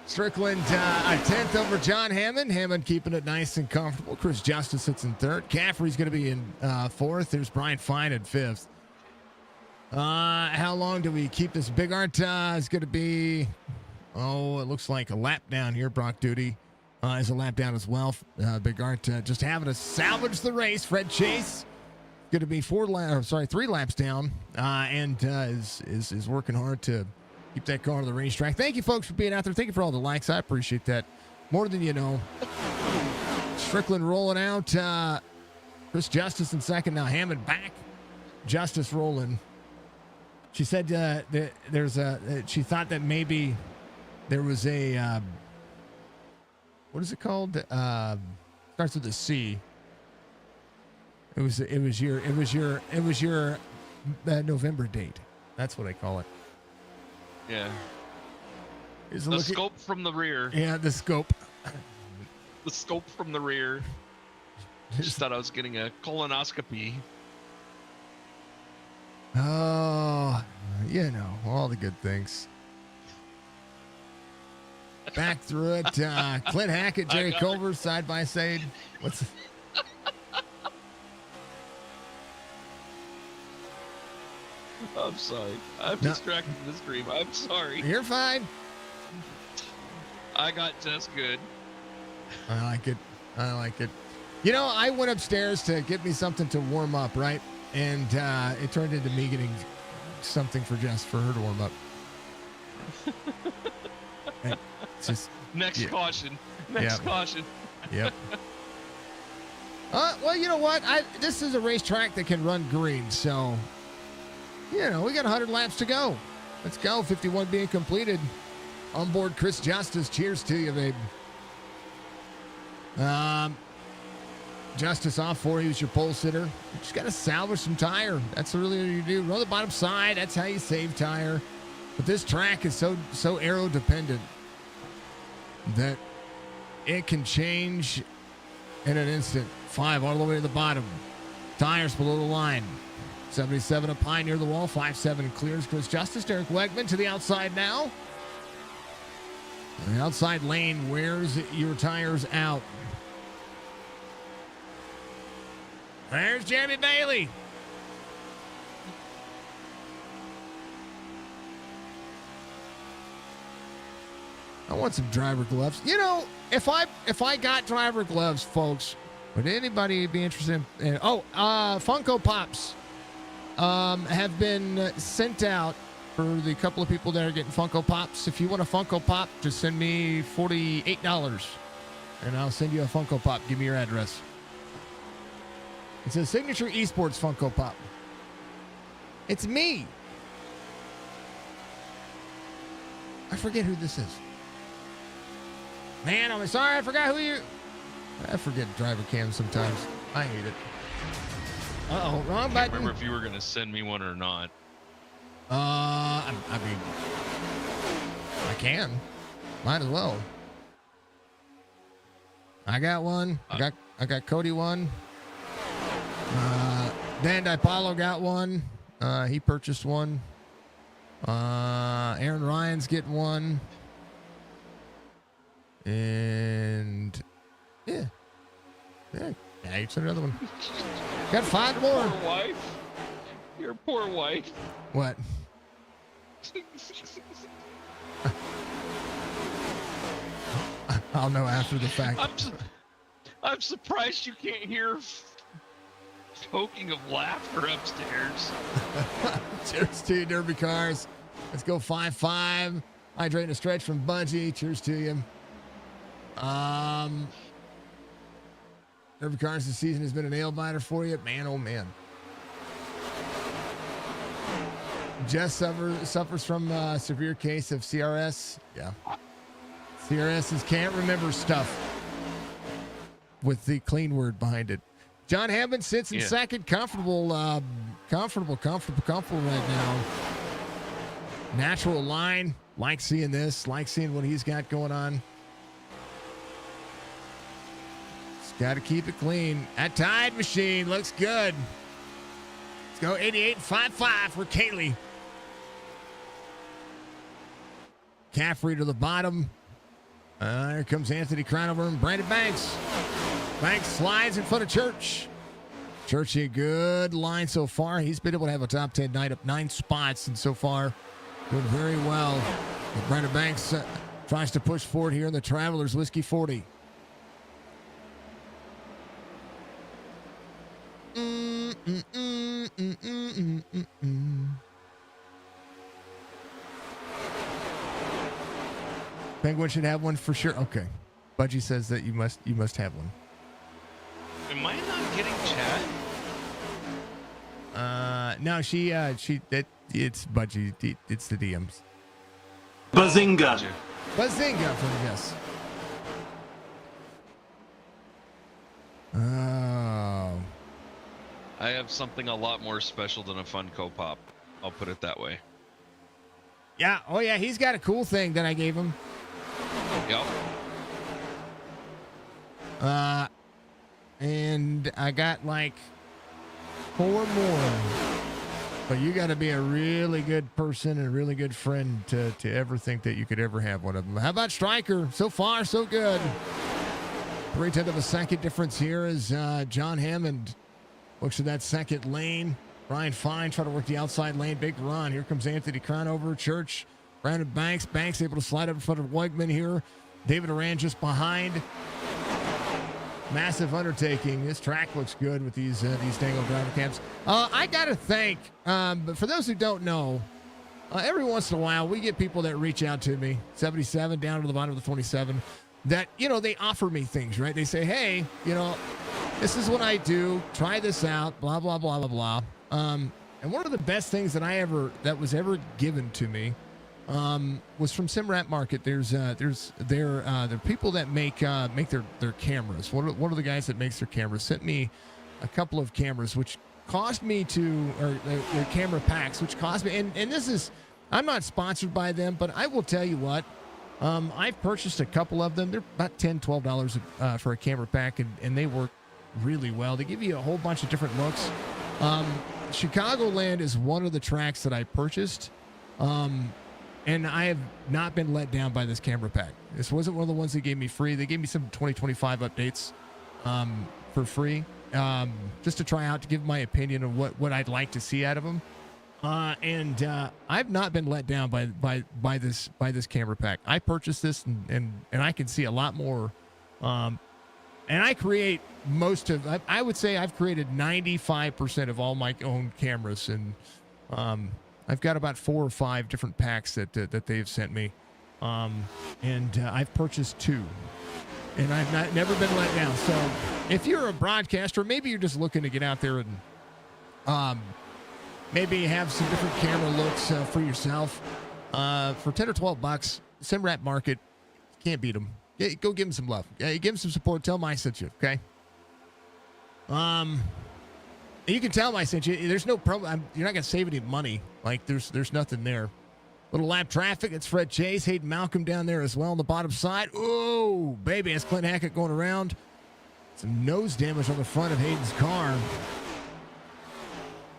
Strickland, a 10th over John Hammond. Hammond keeping it nice and comfortable. Chris Justice sits in 3rd. Caffrey's going to be in 4th. There's Brian Fine in 5th. How long do we keep this? Big Art is going to be, it looks like a lap down here. Brock Duty is a lap down as well. Big Art just having to salvage the race. Fred Chase going to be 3 laps down, and is working hard to keep that car on the racetrack. Thank you, folks, for being out there. Thank you for all the likes. I appreciate that more than you know. Strickland rolling out. Chris Justice in 2nd. Now Hammond back. Justice rolling. She said she thought that maybe there was a what is it called? Starts with a C. It was your November date. That's what I call it. Yeah. The scope from the rear. Yeah, the scope. The scope from the rear. Just thought I was getting a colonoscopy. Oh, you know, all the good things. Back through it. Clint Hackett, Jerry Culver, side by side. I'm sorry. I'm distracted from the screen. I'm sorry. You're fine. I got just good. I like it. You know, I went upstairs to get me something to warm up, right? And it turned into me getting something for her to warm up. It's just caution. Caution. Yep. Well, you know what? This is a racetrack that can run green, so you know we got 100 laps to go. Let's go. 51 being completed. On board, Chris Justice. Cheers to you, babe. Justice off 4. He was your pole sitter. You just got to salvage some tire. That's really what you do. Run the bottom side. That's how you save tire. But this track is so aero dependent that it can change in an instant. 5 all the way to the bottom. Tires below the line. 77 up high near the wall. 5-7 clears Chris Justice. Derek Wegman to the outside now. The outside lane wears your tires out. There's Jeremy Bailey. I want some driver gloves. You know, if I got driver gloves, folks, would anybody be interested in Funko Pops have been sent out for the couple of people that are getting Funko Pops. If you want a Funko Pop, just send me $48 and I'll send you a Funko Pop. Give me your address. It's a signature esports Funko Pop. It's me. I forget who this is. Man, I'm sorry. I forgot who you. I forget driver cam sometimes. I hate it. Uh-oh, wrong I button. remember if you were going to send me one or not. I mean, I can. Might as well. I got one. I got Cody one. Dan DiPaolo got one. He purchased one. Aaron Ryan's getting one. And yeah, it's another one. Got 5 more. Poor wife. Your poor wife. What? I'll know after the fact. I'm surprised you can't hear poking of laughter upstairs. Cheers to you, Derby Cars. Let's go 5-5. Hydrate and a stretch from Budgie. Cheers to you. Derby Cars this season has been a nail biter for you. Man, oh man. Jess suffers from a severe case of CRS. Yeah. CRS is can't remember stuff with the clean word behind it. John Hammond sits in second. Comfortable right now. Natural line. Like seeing this. Like seeing what he's got going on. Just got to keep it clean. That Tide machine looks good. Let's go 88.55 for Kaylee. Caffrey to the bottom. Here comes Anthony Cronover and Brandon Banks. Banks slides in front of Church. Church, a good line so far. He's been able to have a top 10 night, up 9 spots, and so far doing very well. But Brandon Banks tries to push forward here in the Travelers Whiskey 40. Penguin should have one for sure. Okay. Budgie says that you must have one. Am I not getting chat? No, it's Budgie. It's the DMs. Bazinga. Bazinga from yes. Oh. I have something a lot more special than a Funko Pop. I'll put it that way. Yeah. Oh yeah. He's got a cool thing that I gave him. Yep. And I got like 4 more. But you got to be a really good person and a really good friend to ever think that you could ever have one of them. How about Stryker? So far, so good. 3/10 of a second difference here as John Hammond looks at that second lane. Ryan Fine trying to work the outside lane. Big run. Here comes Anthony Cronover. Church. Brandon Banks. Banks able to slide up in front of Wegman here. David Oran just behind. Massive undertaking. This track looks good with these Dango driver camps. I got to thank, but for those who don't know, every once in a while we get people that reach out to me, 77 down to the bottom of the 27, that, they offer me things, right? They say, hey, this is what I do. Try this out, blah, blah, blah, blah, blah. And one of the best things that was ever given to me was from SimRat Market. There's people that make their cameras. One of the guys that makes their cameras sent me a couple of cameras, which cost me their camera packs, which cost me, and this is, I'm not sponsored by them, but I will tell you what, I've purchased a couple of them. They're about $10, $12 for a camera pack, and they work really well. They give you a whole bunch of different looks. Chicagoland is one of the tracks that I purchased. And I have not been let down by this camera pack. This wasn't one of the ones they gave me free. They gave me some 2025 updates for free, just to try out, to give my opinion of what I'd like to see out of them. And I've not been let down by this camera pack. I purchased this and I can see a lot more. And I create I would say I've created 95% of all my own cameras, and I've got about 4 or 5 different packs that they've sent me, and I've purchased 2, and I've never been let down. So if you're a broadcaster, maybe you're just looking to get out there and maybe have some different camera looks for yourself, for $10 or $12, SimRat Market, can't beat them. Yeah, go give them some love. Yeah, give them some support. Tell them I sent you. Okay. You can tell them I sent you. There's no problem. You're not going to save any money. Like, there's nothing there. Little lap traffic. It's Fred Chase. Hayden Malcolm down there as well on the bottom side. Oh, baby. That's Clint Hackett going around. Some nose damage on the front of Hayden's car.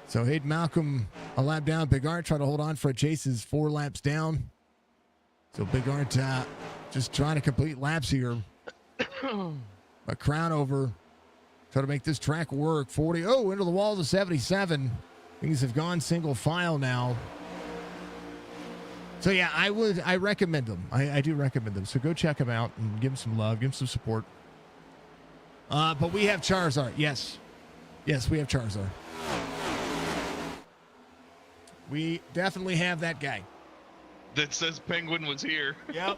So Hayden Malcolm a lap down. Big Art trying to hold on. Fred Chase is 4 laps down. So Big Art just trying to complete laps here. A crown over. Try to make this track work. 40. Oh, into the wall of the 77. Things have gone single file now. So yeah, I recommend them. I do recommend them. So go check them out and give them some love, give them some support. But we have Charizard. Yes. Yes, we have Charizard. We definitely have that guy. That says Penguin was here. Yep.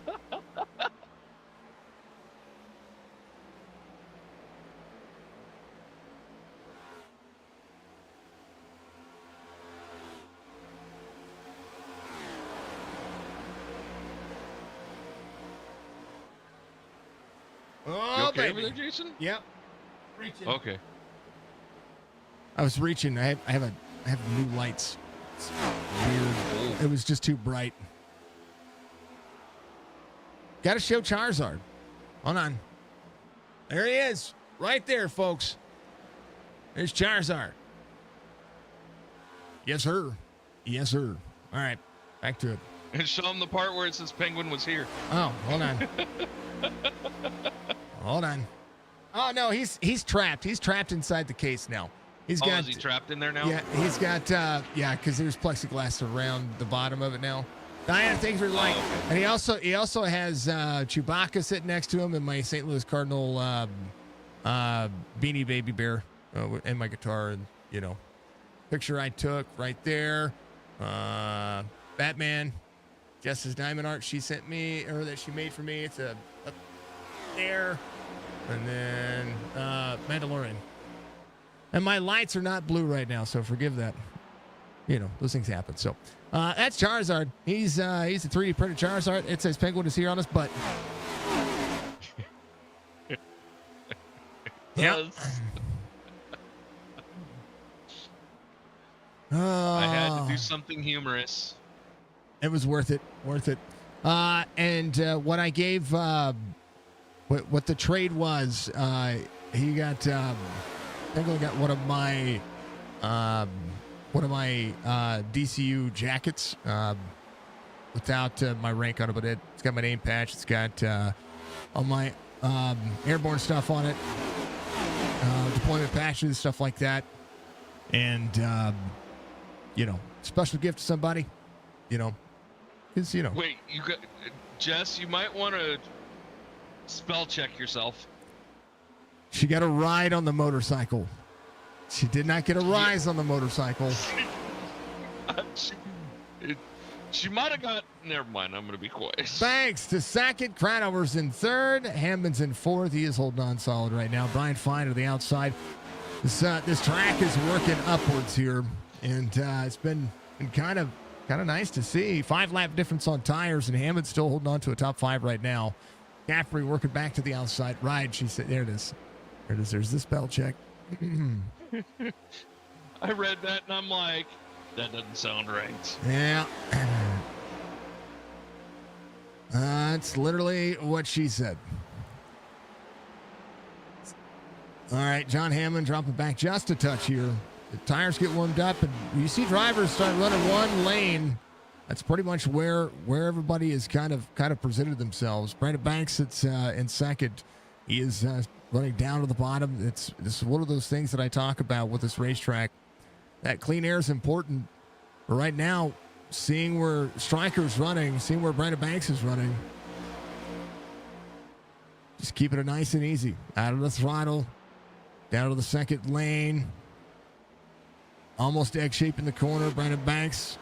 You Oh, okay over baby. there, Jason? Yep. Reaching. Okay. I was reaching. I have new lights. It's weird. It was just too bright. Got to show Charizard. Hold on. There he is. Right there, folks. There's Charizard. Yes, sir. Yes, sir. All right. Back to it. And show him the part where it says Penguin was here. Oh, hold on. Hold on. Oh, no, he's trapped. He's trapped inside the case now. He's got. Is he trapped in there now? Yeah, he's got. Because there's plexiglass around the bottom of it now. Diana, thanks for like. okay. And he also has Chewbacca sitting next to him and my St. Louis Cardinal Beanie Baby Bear and my guitar and picture I took right there. Batman, Jess's diamond art she sent me or that she made for me. It's up there, and then Mandalorian. And my lights are not blue right now, so forgive that. Those things happen. So that's Charizard. He's a 3D printed Charizard. It says Penguin is here on his butt. Yep. I had to do something humorous. It was worth it. Worth it. And what I gave, what the trade was, he got, Penguin got one of my DCU jackets without my rank on it, but it's got my name patch. It's got all my airborne stuff on it, deployment patches, stuff like that. And, special gift to somebody, because, Wait, you got Jess, you might want to spell check yourself. She got a ride on the motorcycle. She did not get a rise on the motorcycle. She might have got. Never mind. I'm going to be quiet. Thanks to second. Crownover's in third. Hammond's in fourth. He is holding on solid right now. Brian Fine to the outside. This track is working upwards here, and it's been kind of nice to see. 5-lap difference on tires, and Hammond's still holding on to a top 5 right now. Caffrey working back to the outside. Ride, she said. There it is. There it is. There's the spell check. I read that, and I'm like, that doesn't sound right. Yeah. That's literally what she said. All right, John Hammond dropping back just a touch here. The tires get warmed up, and you see drivers start running one lane. That's pretty much where everybody is kind of presented themselves. Brandon Banks, it's in second. He is running down to the bottom. This is one of those things that I talk about with this racetrack. That clean air is important. But right now, seeing where Stryker's running, seeing where Brandon Banks is running, just keeping it nice and easy. Out of the throttle, down to the second lane. Almost egg shape in the corner. Brandon Banks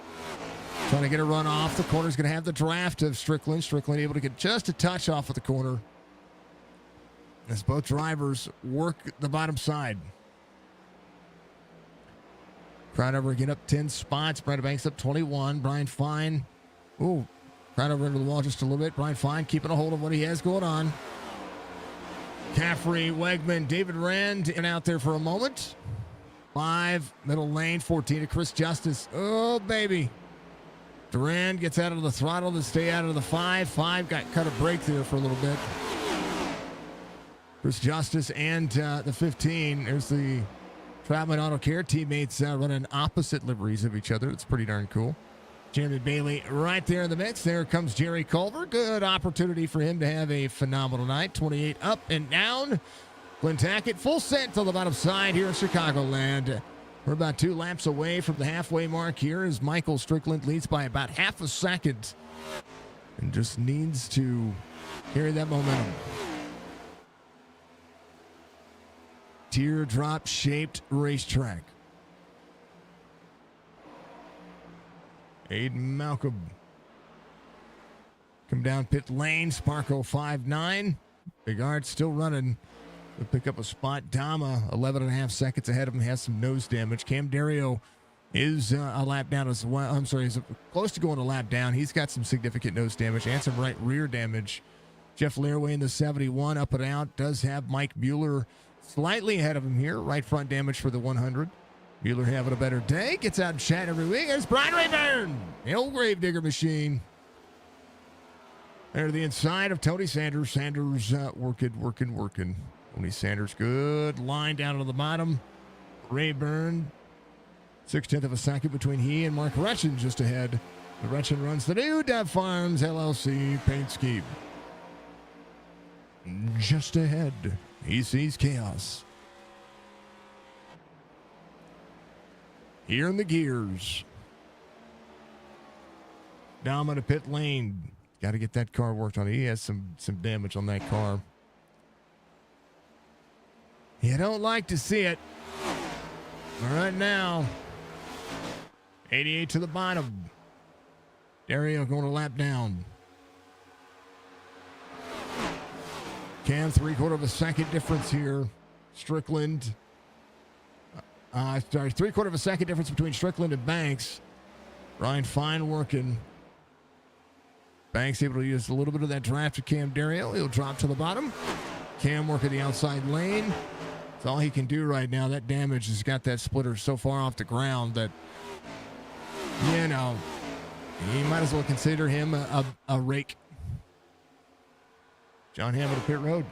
trying to get a run off. The corner's going to have the draft of Strickland. Strickland able to get just a touch off of the corner as both drivers work the bottom side. Crownover again up 10 spots. Brandon Banks up 21. Brian Fine. Ooh, Crownover into the wall just a little bit. Brian Fine keeping a hold of what he has going on. Caffrey, Wegman, David Rand in out there for a moment. 5, middle lane, 14 to Chris Justice. Oh, baby. Durand gets out of the throttle to stay out of the 5. 5 got cut a break there for a little bit. Chris Justice and the 15. There's the Troutman Auto Care teammates running opposite liveries of each other. It's pretty darn cool. Jeremy Bailey right there in the mix. There comes Jerry Culver. Good opportunity for him to have a phenomenal night. 28 up and down. Glenn Tackett full set till the bottom side here in Chicagoland. We're about 2 laps away from the halfway mark here as Michael Strickland leads by about half a second and just needs to carry that momentum. teardrop-shaped racetrack. Aiden Malcolm. Come down pit lane. Sparko 5.9. Big Art still running. He'll pick up a spot. Dama 11.5 seconds ahead of him. Has some nose damage. Cam Dario is a lap down as well. I'm sorry, he's close to going a lap down. He's got some significant nose damage and some right rear damage. Jeff Learway in the 71 up and out. Does have Mike Mueller slightly ahead of him here. Right front damage for the 100. Mueller having a better day. Gets out and chat every week. There's Brian Rayburn, the old gravedigger machine. There to the inside of Tony Sanders. Sanders working. Tony Sanders, good line down to the bottom. Rayburn, 0.6 of a second between he and Mark Retchen just ahead. The Retchen runs the new Dev Farms LLC paint scheme. Just ahead, he sees chaos. Here in the gears. Down to pit lane. Got to get that car worked on. He has some damage on that car. You don't like to see it. All right now. 88 to the bottom. Dario going a lap down. Cam 3/4 of a second difference here. Strickland. 3/4 of a second difference between Strickland and Banks. Ryan Fine working. Banks able to use a little bit of that draft to Cam Dario. He'll drop to the bottom. Cam working the outside lane. That's all he can do right now. That damage has got that splitter so far off the ground that, you know, you might as well consider him a rake. John Hammond to pit road.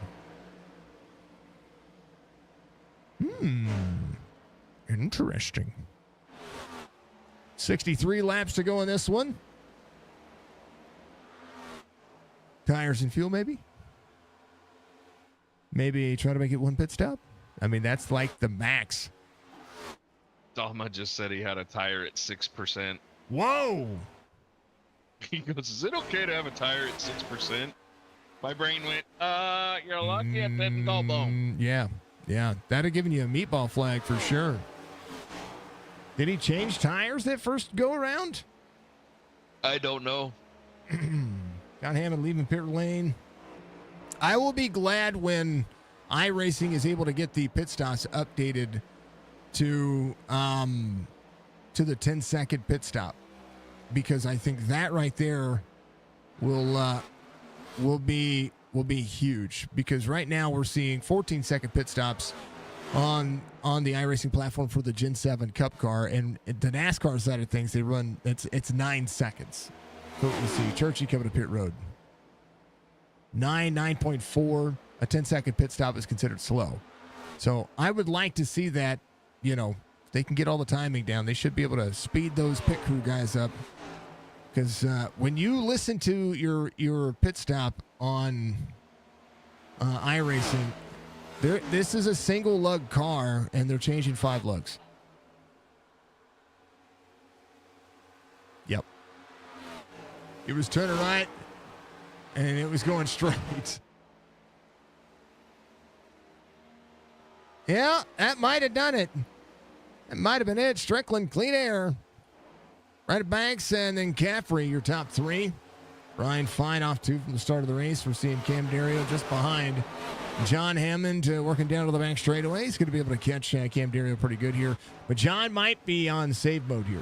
Interesting. 63 laps to go in this one. Tires and fuel, maybe? Maybe try to make it one pit stop? I mean, that's like the max. Dama just said he had a tire at 6%. Whoa! He goes, is it okay to have a tire at 6%? My brain went, you're lucky it didn't go boom. Yeah. That'd have given you a meatball flag for sure. Did he change tires that first go around? I don't know. John Hammond leaving pit lane. I will be glad when iRacing is able to get the pit stops updated to the 10-second pit stop, because I think that right there will be huge, because right now we're seeing 14-second pit stops on the iRacing platform for the Gen 7 Cup car, and the NASCAR side of things, they run it's 9 seconds. So we'll see. Churchy coming to pit road. 9.4. A 10-second pit stop is considered slow. So I would like to see that, you know, if they can get all the timing down, they should be able to speed those pit crew guys up. Because when you listen to your pit stop on iRacing, this is a single lug car, and they're changing 5 lugs. Yep. It was turning right, and it was going straight. Yeah, that might have done it. That might have been it. Strickland, clean air. Right at Banks, and then Caffrey, your top 3. Ryan Fine off 2 from the start of the race. We're seeing Cam Dario just behind. John Hammond working down to the back straightaway. He's going to be able to catch Cam Dario pretty good here. But John might be on save mode here.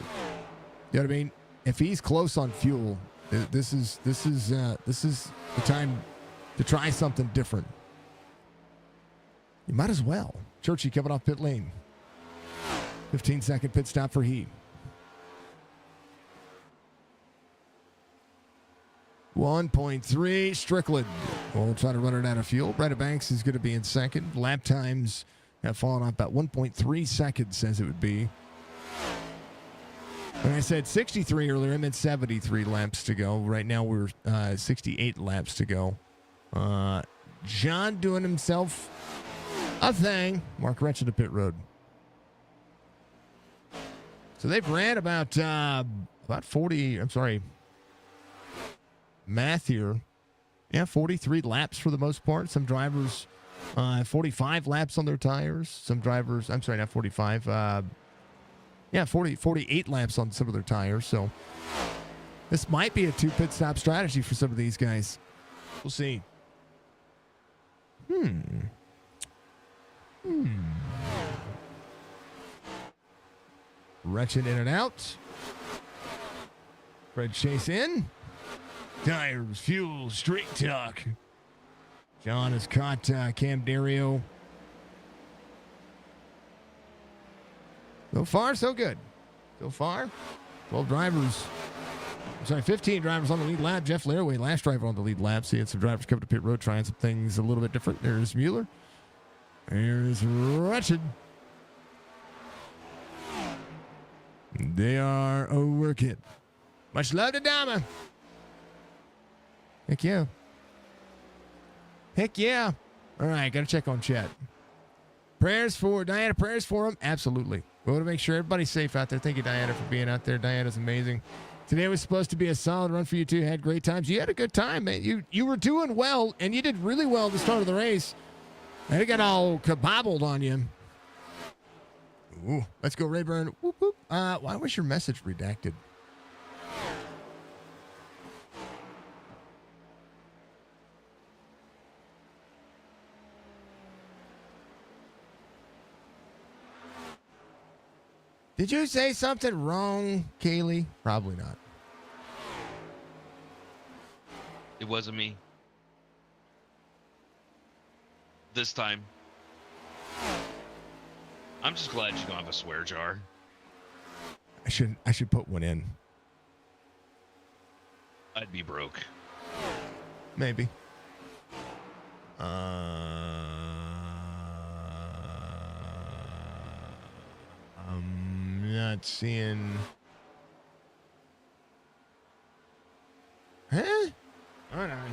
You know what I mean? If he's close on fuel, this is the time to try something different. You might as well. Churchy coming off pit lane. 15-second pit stop for he. 1.3 Strickland. We'll try to run it out of fuel. Brenda Banks is going to be in second. Lap times have fallen off about 1.3 seconds, as it would be. When I said 63 earlier, I meant 73 laps to go. Right now we're 68 laps to go. John doing himself a thing. Mark Retchen to pit road. So they've ran about 40. I'm sorry. Math here. Yeah, 43 laps for the most part. Some drivers 45 laps on their tires. Some drivers, I'm sorry, not 45. 48 laps on some of their tires. So this might be a 2 pit stop strategy for some of these guys. We'll see. Wretched in and out. Fred Chase in. Tires, fuel, straight talk. John has caught Cam Dario. So far, so good. So far, 12 drivers. I'm sorry, 15 drivers on the lead lap. Jeff Laraway, last driver on the lead lap. Seeing some drivers come to pit road trying some things a little bit different. There's Mueller. There's Wretched. They are working. Much love to Dama. Heck yeah. Heck yeah. All right, got to check on chat. Prayers for Diana. Prayers for him. Absolutely. We want to make sure everybody's safe out there. Thank you, Diana, for being out there. Diana's amazing. Today was supposed to be a solid run for you two. Had great times. You had a good time, man. You were doing well, and you did really well at the start of the race. And it got all kabobbled on you. Ooh, let's go, Rayburn. Whoop, whoop. Why was your message redacted? Did you say something wrong, Kaylee? Probably not. It wasn't me. This time. I'm just glad you don't have a swear jar. I should put one in. I'd be broke. Maybe. I'm not seeing. Huh? Hold on.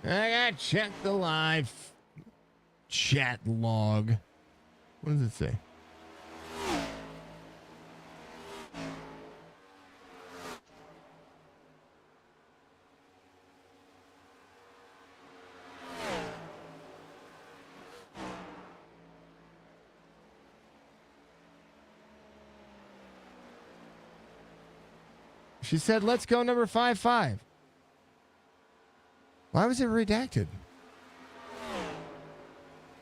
I gotta check the live chat log. What does it say? She said, let's go number 55. Why was it redacted?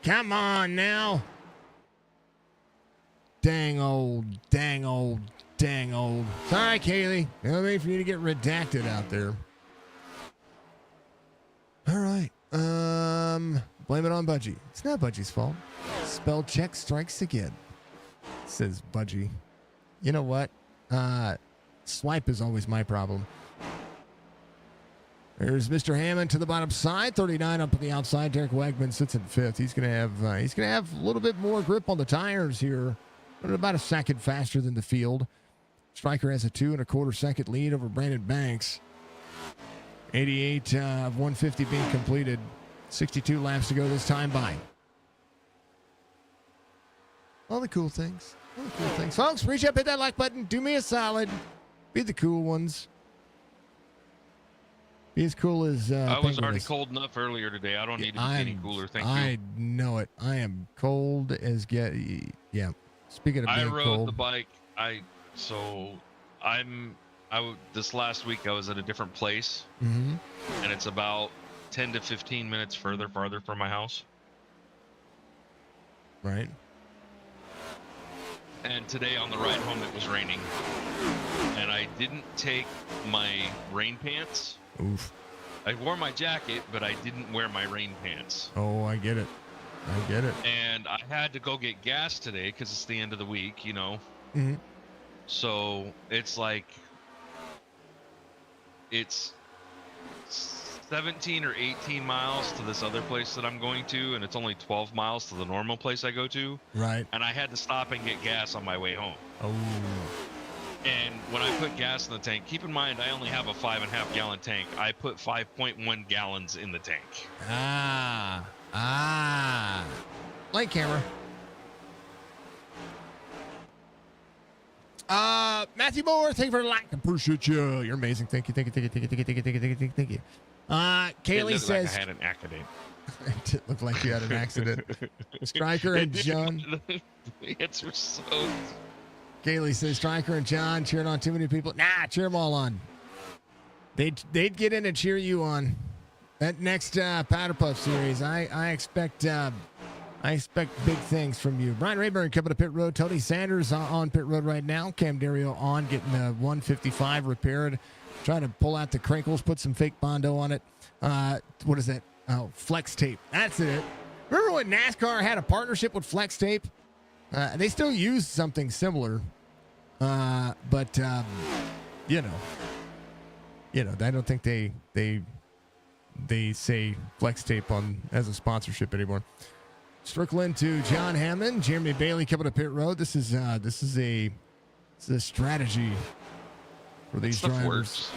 Come on now. Dang old. Sorry, Kaylee. No need for you to get redacted out there. All right. Blame it on Budgie. It's not Budgie's fault. Spell check strikes again, says Budgie. You know what? Swipe is always my problem. There's Mr. Hammond to the bottom side, 39 up on the outside. Derek Wegman sits in fifth. He's gonna have a little bit more grip on the tires here, but about a second faster than the field. Stryker has a 2 1/4 second lead over Brandon Banks. 88 of 150 being completed. 62 laps to go this time by. All the cool things. Folks, reach up, hit that like button. Do me a solid. Be the cool ones. Be as cool as I was Penguin already is. cold enough earlier today. I don't need to be any cooler. Thank you. I know it. I am cold as get. Yeah. Speaking of being I rode cold, the bike. This last week I was at a different place, mm-hmm. and it's about 10 to 15 minutes farther from my house. Right. And today on the ride home it was raining, and I didn't take my rain pants. Oof. I wore my jacket, but I didn't wear my rain pants. Oh, I get it. And I had to go get gas today because it's the end of the week, you know. Mm-hmm. So it's like, it's 17 or 18 miles to this other place that I'm going to, and it's only 12 miles to the normal place I go to. Right. And I had to stop and get gas on my way home. Oh. And when I put gas in the tank, keep in mind I only have a 5.5 gallon tank. I put 5.1 gallons in the tank. Light camera. Matthew Moore, thank you for the like. Appreciate you. You're amazing. Thank you. Kaylee It looked says, like I had an accident. It didn't look like you had an accident. Striker and John. The hits were so. Kaylee says Striker and John cheering on too many people. Nah, cheer them all on. They'd get in and cheer you on. That next Powder Puff series, I expect big things from you. Brian Rayburn coming to pit road. Tony Sanders on pit road right now. Cam Dario on, getting the 155 repaired. Trying to pull out the crinkles, put some fake Bondo on it. What is that? Oh, Flex Tape. That's it. Remember when NASCAR had a partnership with Flex Tape? They still use something similar. But I don't think they say Flex Tape on as a sponsorship anymore. Strickland to John Hammond. Jeremy Bailey coming to pit road. This is a strategy for these That stuff drivers. works.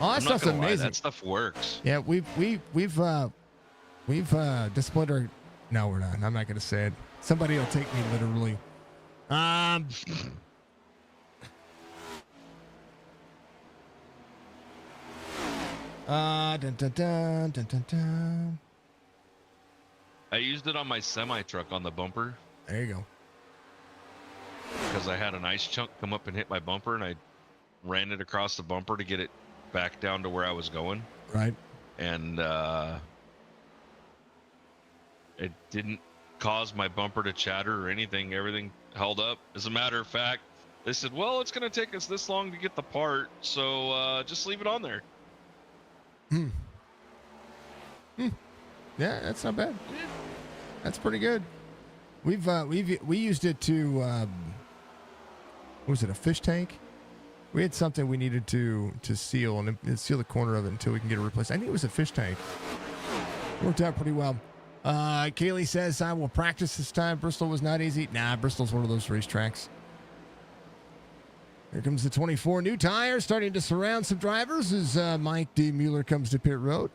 Oh, that I'm not stuff's gonna lie, amazing. that stuff works. Yeah, we've disciplined our. No, we're not. I'm not going to say it. Somebody will take me literally. Dun, dun, dun, dun, dun, dun. I used it on my semi truck on the bumper There you go. because I had an ice chunk come up and hit my bumper, and I ran it across the bumper to get it back down to where I was going. Right. And it didn't cause my bumper to chatter or anything. Everything held up. As a matter of fact, they said, well, it's going to take us this long to get the part, so just leave it on there. Yeah, that's not bad. That's pretty good. We used it to what was it, a fish tank? We had something we needed to seal and seal the corner of it until we can get it replaced. I think it was a fish tank. Worked out pretty well. Kaylee says I will practice this time. Bristol was not easy. Nah, Bristol's one of those racetracks. Here comes the 24 new tires starting to surround some drivers as Mike D. Mueller comes to pit road.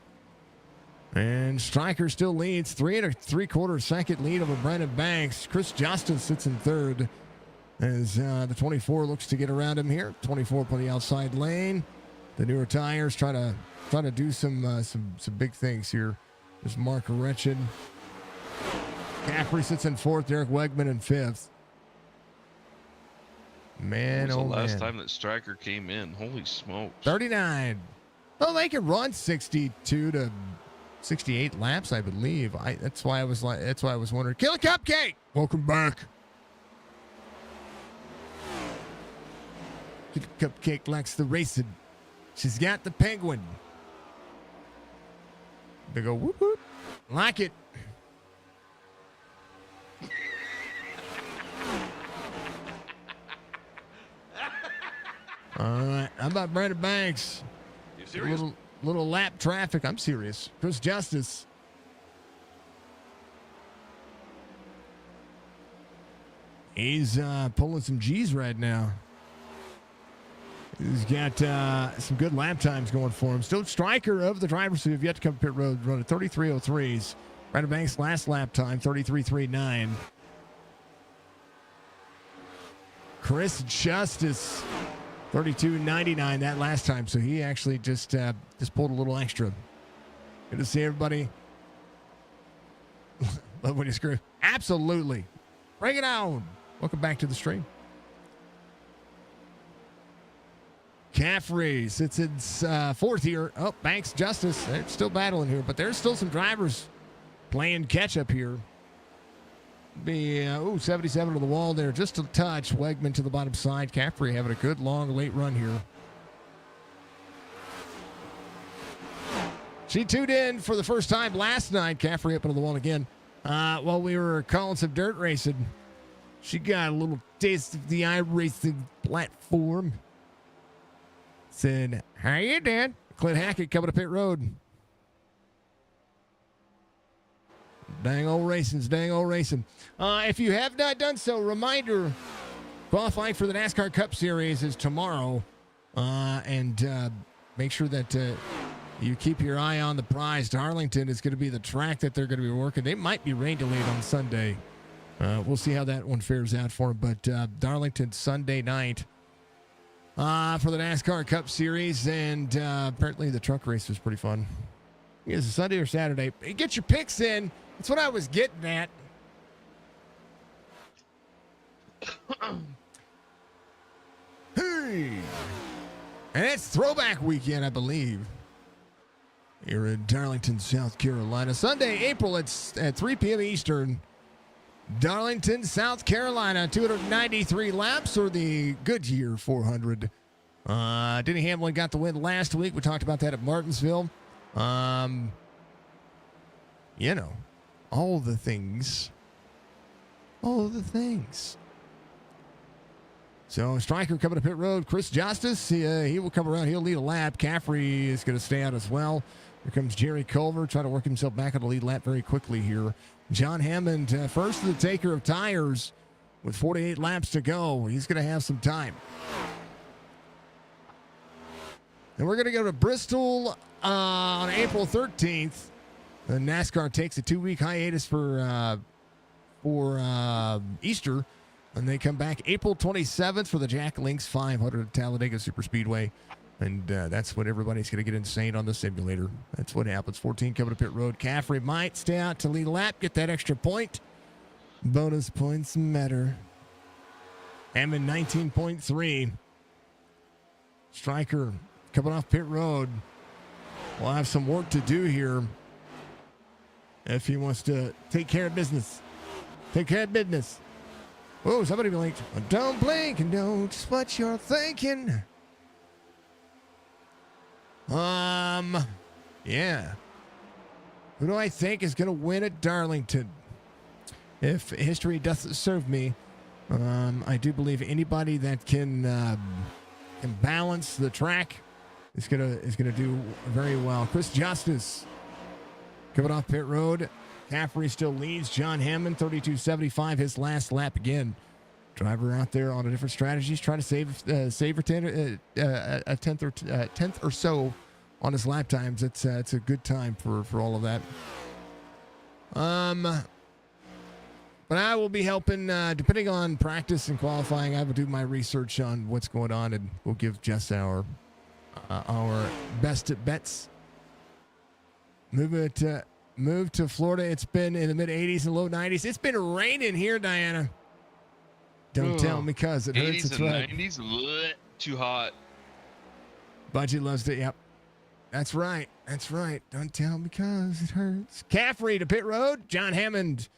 And Stryker still leads 3 3/4 second lead over Brandon Banks. Chris Justice sits in third as the 24 looks to get around him here. 24 up on the outside lane. The newer tires try to do some big things here. There's Mark Wretched. Caffrey sits in fourth. Derek Wegman in fifth. Man, When was oh the last man. time that Striker came in? Holy smokes. 39. Well, they can run 62 to 68 laps, I believe. That's why I was wondering. Killer Cupcake, welcome back. Killer Cupcake likes the racing. She's got the penguin. They go whoop whoop. Like it. All right. How about Brandon Banks? You serious? Little lap traffic. I'm serious. Chris Justice. He's pulling some G's right now. He's got some good lap times going for him. Still striker of the drivers who have yet to come to pit road, running 33:03s. Brandon Banks' last lap time, 33:39. Chris Justice, 32:99 that last time. So he actually just pulled a little extra. Good to see everybody. Love when you scream. Absolutely. Bring it on. Welcome back to the stream. Caffrey sits in fourth here. Oh, Banks, Justice. They're still battling here, but there's still some drivers playing catch up here. Be 77 to the wall there, just a touch. Wegman to the bottom side. Caffrey having a good long late run here. She tuned in for the first time last night. Caffrey up into the wall again. While we were calling some dirt racing, she got a little taste of the iRacing platform. Said, how you doing? Clint Hackett coming to pit road. Dang old racing's dang old racing. If you have not done so, reminder, qualifying for the NASCAR Cup Series is tomorrow. And make sure that you keep your eye on the prize. Darlington is going to be the track that they're going to be working. They might be rain delayed on Sunday. We'll see how that one fares out for them. But Darlington Sunday night for the NASCAR Cup Series. And apparently the truck race was pretty fun. Is it Sunday or Saturday? Get your picks in. That's what I was getting at. Hey. And it's throwback weekend, I believe. Here in Darlington, South Carolina. Sunday, April, it's at 3 p.m. Eastern. Darlington, South Carolina, 293 laps, or the Goodyear 400. Denny Hamlin got the win last week. We talked about that at Martinsville. You know, all the things. All the things. So, Stryker coming to pit road. Chris Justice, he will come around. He'll lead a lap. Caffrey is going to stay out as well. Here comes Jerry Culver, trying to work himself back on the lead lap very quickly here. John Hammond, first to the taker of tires with 48 laps to go. He's going to have some time. And we're going to go to Bristol on April 13th. NASCAR takes a 2-week hiatus for Easter. And they come back April 27th for the Jack Links 500 at Talladega Superspeedway. And that's when everybody's going to get insane on the simulator. That's what happens. 14 coming to pit road. Caffrey might stay out to lead a lap, get that extra point. Bonus points matter. Hammond 19.3. Stryker coming off pit road. Will have some work to do here if he wants to take care of business. Take care of business. Oh, somebody blinked. Don't blink and know just what you're thinking. Yeah. Who do I think is going to win at Darlington? If history doesn't serve me, I do believe anybody that can balance the track is gonna do very well. Chris Justice coming off pit road. Caffrey still leads. John Hammond 32.75 his last lap again. Driver out there on a different strategies, trying to save a tenth or so on his lap times. It's a good time for all of that. But I will be helping, depending on practice and qualifying. I will do my research on what's going on, and we'll give Jess our best bets. Move to Florida. It's been in the mid 80s and low 90s. It's been raining here, Diana. Don't tell me, cuz it hurts. 80s It's and right. 90s, bleh, too hot. Budgie loves it. Yep. That's right. That's right. Don't tell me, cuz it hurts. Caffrey to pit road. John Hammond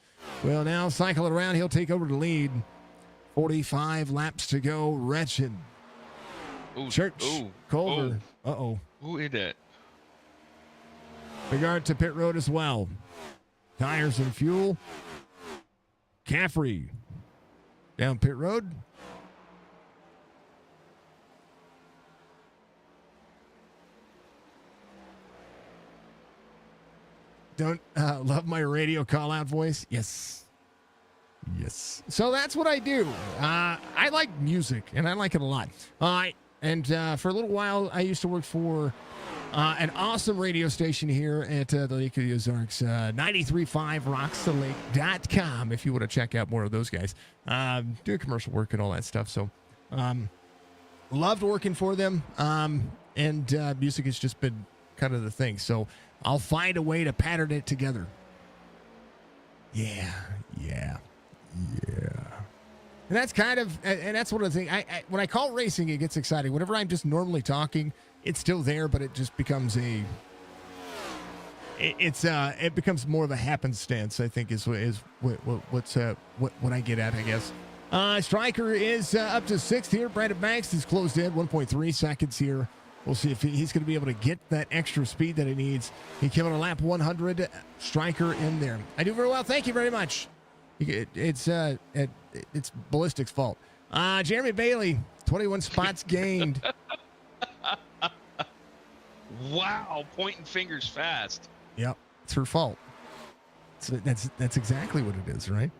will now cycle it around. He'll take over the lead. 45 laps to go. Wretched. Ooh, Church. ooh, Culver. Uh-oh. Who is that? Regard to pit road as well. Tires and fuel. Caffrey down pit road. Don't love my radio call out voice? Yes. Yes. So that's what I do. I like music, and I like it a lot. And for a little while, I used to work for an awesome radio station here at the Lake of the Ozarks, 93.5 rocksthelake.com, if you want to check out more of those guys. Doing commercial work and all that stuff. So loved working for them. And music has just been kind of the thing. So I'll find a way to pattern it together. Yeah. And that's kind of, and that's one of the things, when I call racing, it gets exciting. Whenever I'm just normally talking, it's still there, but it just becomes it becomes more of a happenstance, I think, is what I get at, I guess. Stryker is up to 6th here. Brandon Banks is closed in, 1.3 seconds here. We'll see if he's going to be able to get that extra speed that he needs. He came on a lap 100. Stryker in there. I do very well. Thank you very much. It's Ballistic's fault. Jeremy Bailey, 21 spots gained. Wow, pointing fingers fast. Yep, it's her fault. So that's exactly what it is, right?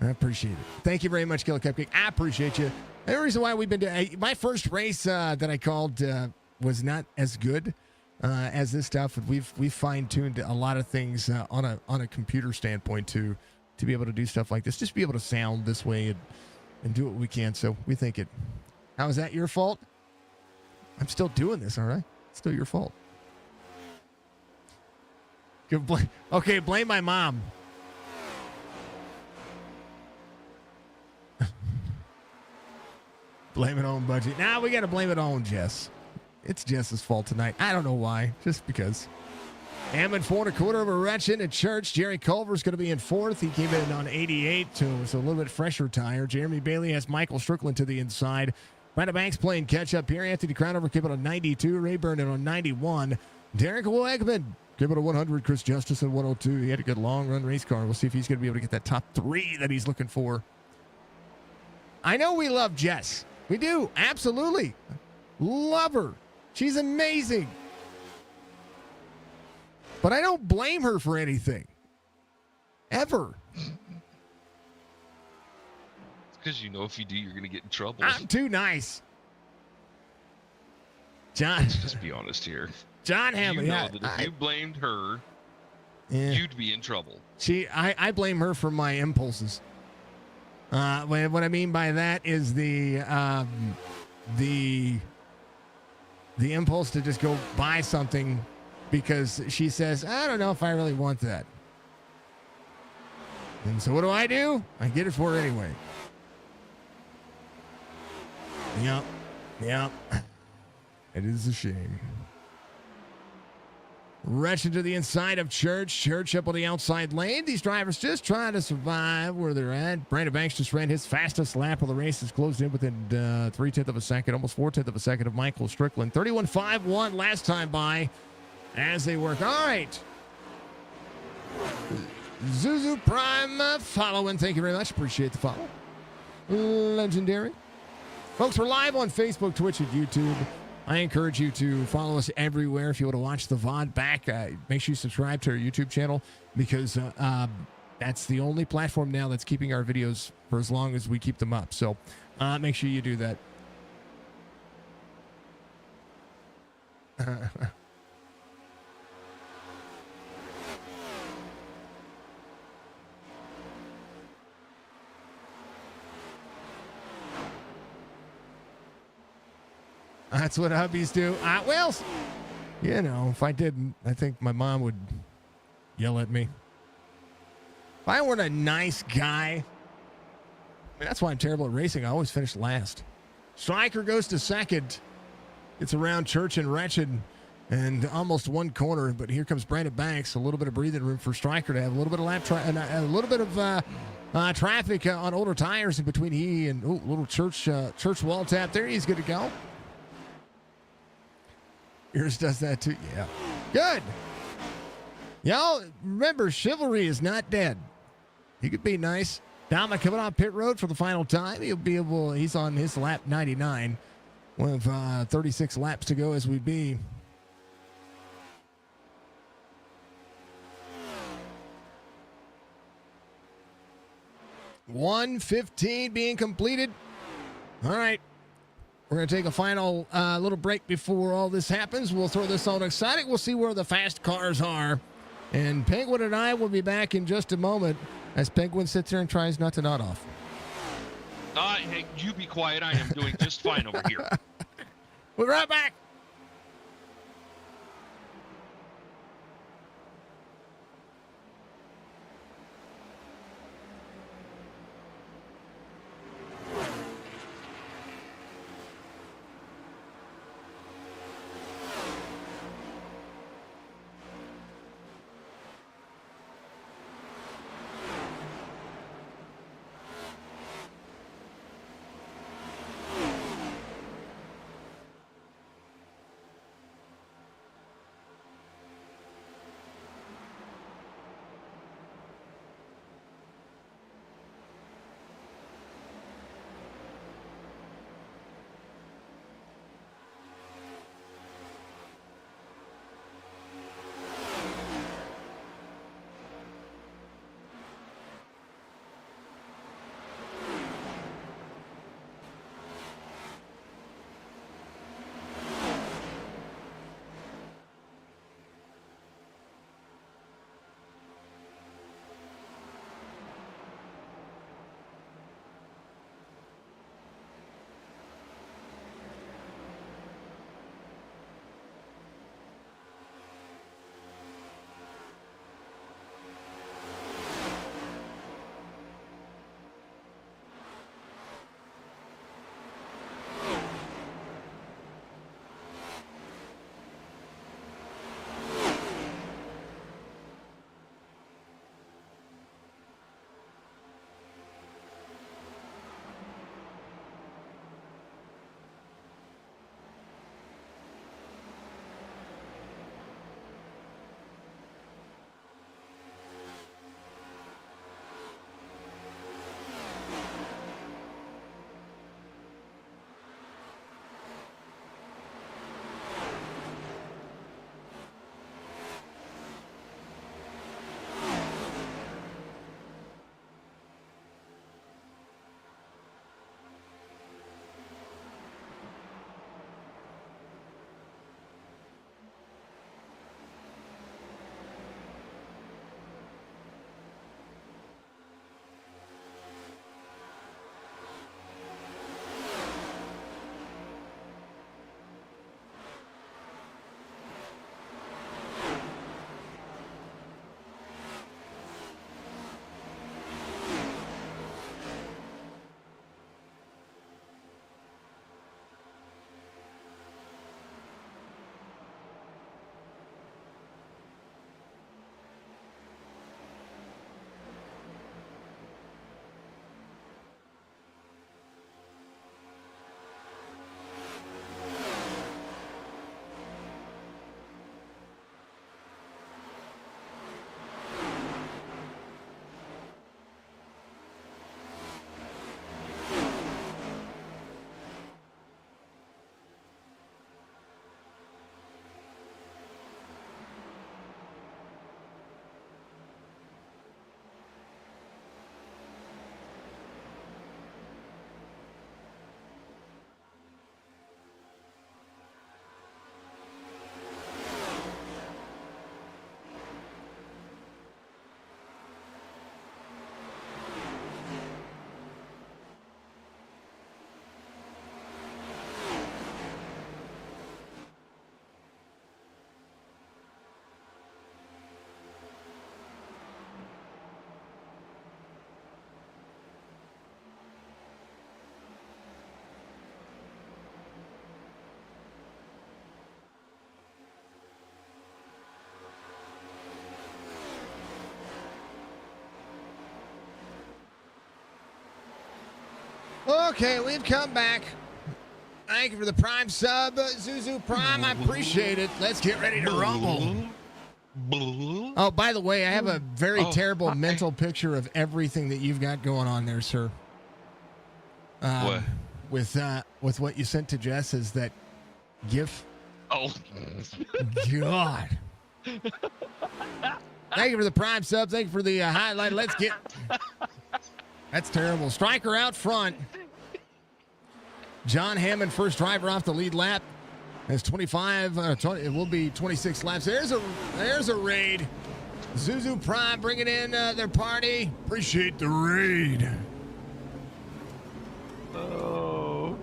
I appreciate it. Thank you very much, Killer Cupcake. I appreciate you. The reason why we've been doing my first race that I called was not as good as this stuff. We've fine-tuned a lot of things on a computer standpoint to be able to do stuff like this, just be able to sound this way and do what we can. So we think it. How is that your fault? I'm still doing this, all right? It's still your fault. Okay, blame my mom. Blame it on budget. Now we got to blame it on Jess. It's Jess's fault tonight. I don't know why. Just because. Hammond 4 1/4 over Retchen at Church. Jerry Culver's going to be in 4th. He came in on 88, so it's a little bit fresher tire. Jeremy Bailey has Michael Strickland to the inside. Brandon Banks playing catch up here. Anthony Crownover came in on 92. Rayburn in on 91. Derek Wegman came in on 100. Chris Justice in 102. He had a good long run race car. We'll see if he's going to be able to get that top 3 that he's looking for. I know we love Jess. We do. Absolutely. Love her. She's amazing. But I don't blame her for anything. Ever. It's because you know if you do, you're going to get in trouble. I'm too nice. John. Let's just be honest here. John Hammond. You know that if you blamed her, you'd be in trouble. I blame her for my impulses. What I mean by that is the impulse to just go buy something because she says, I don't know if I really want that. And so what do? I get it for her anyway. Yep. It is a shame. Retchen to the inside of Church. Church up on the outside lane. These drivers just trying to survive where they're at. Brandon Banks just ran his fastest lap of the race. Has closed in within 3/10 of a second, almost 4/10 of a second of Michael Strickland. 31.51 last time by as they work. All right. Zuzu Prime following. Thank you very much. Appreciate the follow. Legendary. Folks, we're live on Facebook, Twitch, and YouTube. I encourage you to follow us everywhere. If you want to watch the VOD back, make sure you subscribe to our YouTube channel because that's the only platform now that's keeping our videos for as long as we keep them up. So make sure you do that. That's what hubbies do. Well, you know, if I didn't, I think my mom would yell at me. If I weren't a nice guy, I mean, that's why I'm terrible at racing. I always finish last. Stryker goes to second. It's around Church and Retchen and almost one corner, but here comes Brandon Banks. A little bit of breathing room for Stryker to have a little bit of a little bit of traffic on older tires in between he and little Church wall tap there. He's good to go. Yours does that too. Yeah. Good. Y'all remember, chivalry is not dead. He could be nice. Dama coming on pit road for the final time. He's on his lap 99 with 36 laps to go as we be. $1:15 being completed. All right. We're going to take a final little break before all this happens. We'll throw this on exciting. We'll see where the fast cars are. And Penguin and I will be back in just a moment as Penguin sits there and tries not to nod off. Hey, you be quiet. I am doing just fine over here. We'll be right back. Okay, we've come back. Thank you for the Prime sub, Zuzu Prime. I appreciate it. Let's get ready to rumble. Oh, by the way, I have a very terrible mental picture of everything that you've got going on there, sir. What? With what you sent to Jess is that GIF. Oh. God. Thank you for the Prime sub. Thank you for the highlight. Let's get. That's terrible. Striker out front. John Hammond, first driver off the lead lap. Has 25. It will be 26 laps. There's a raid. Zuzu Prime bringing in their party. Appreciate the raid. Oh.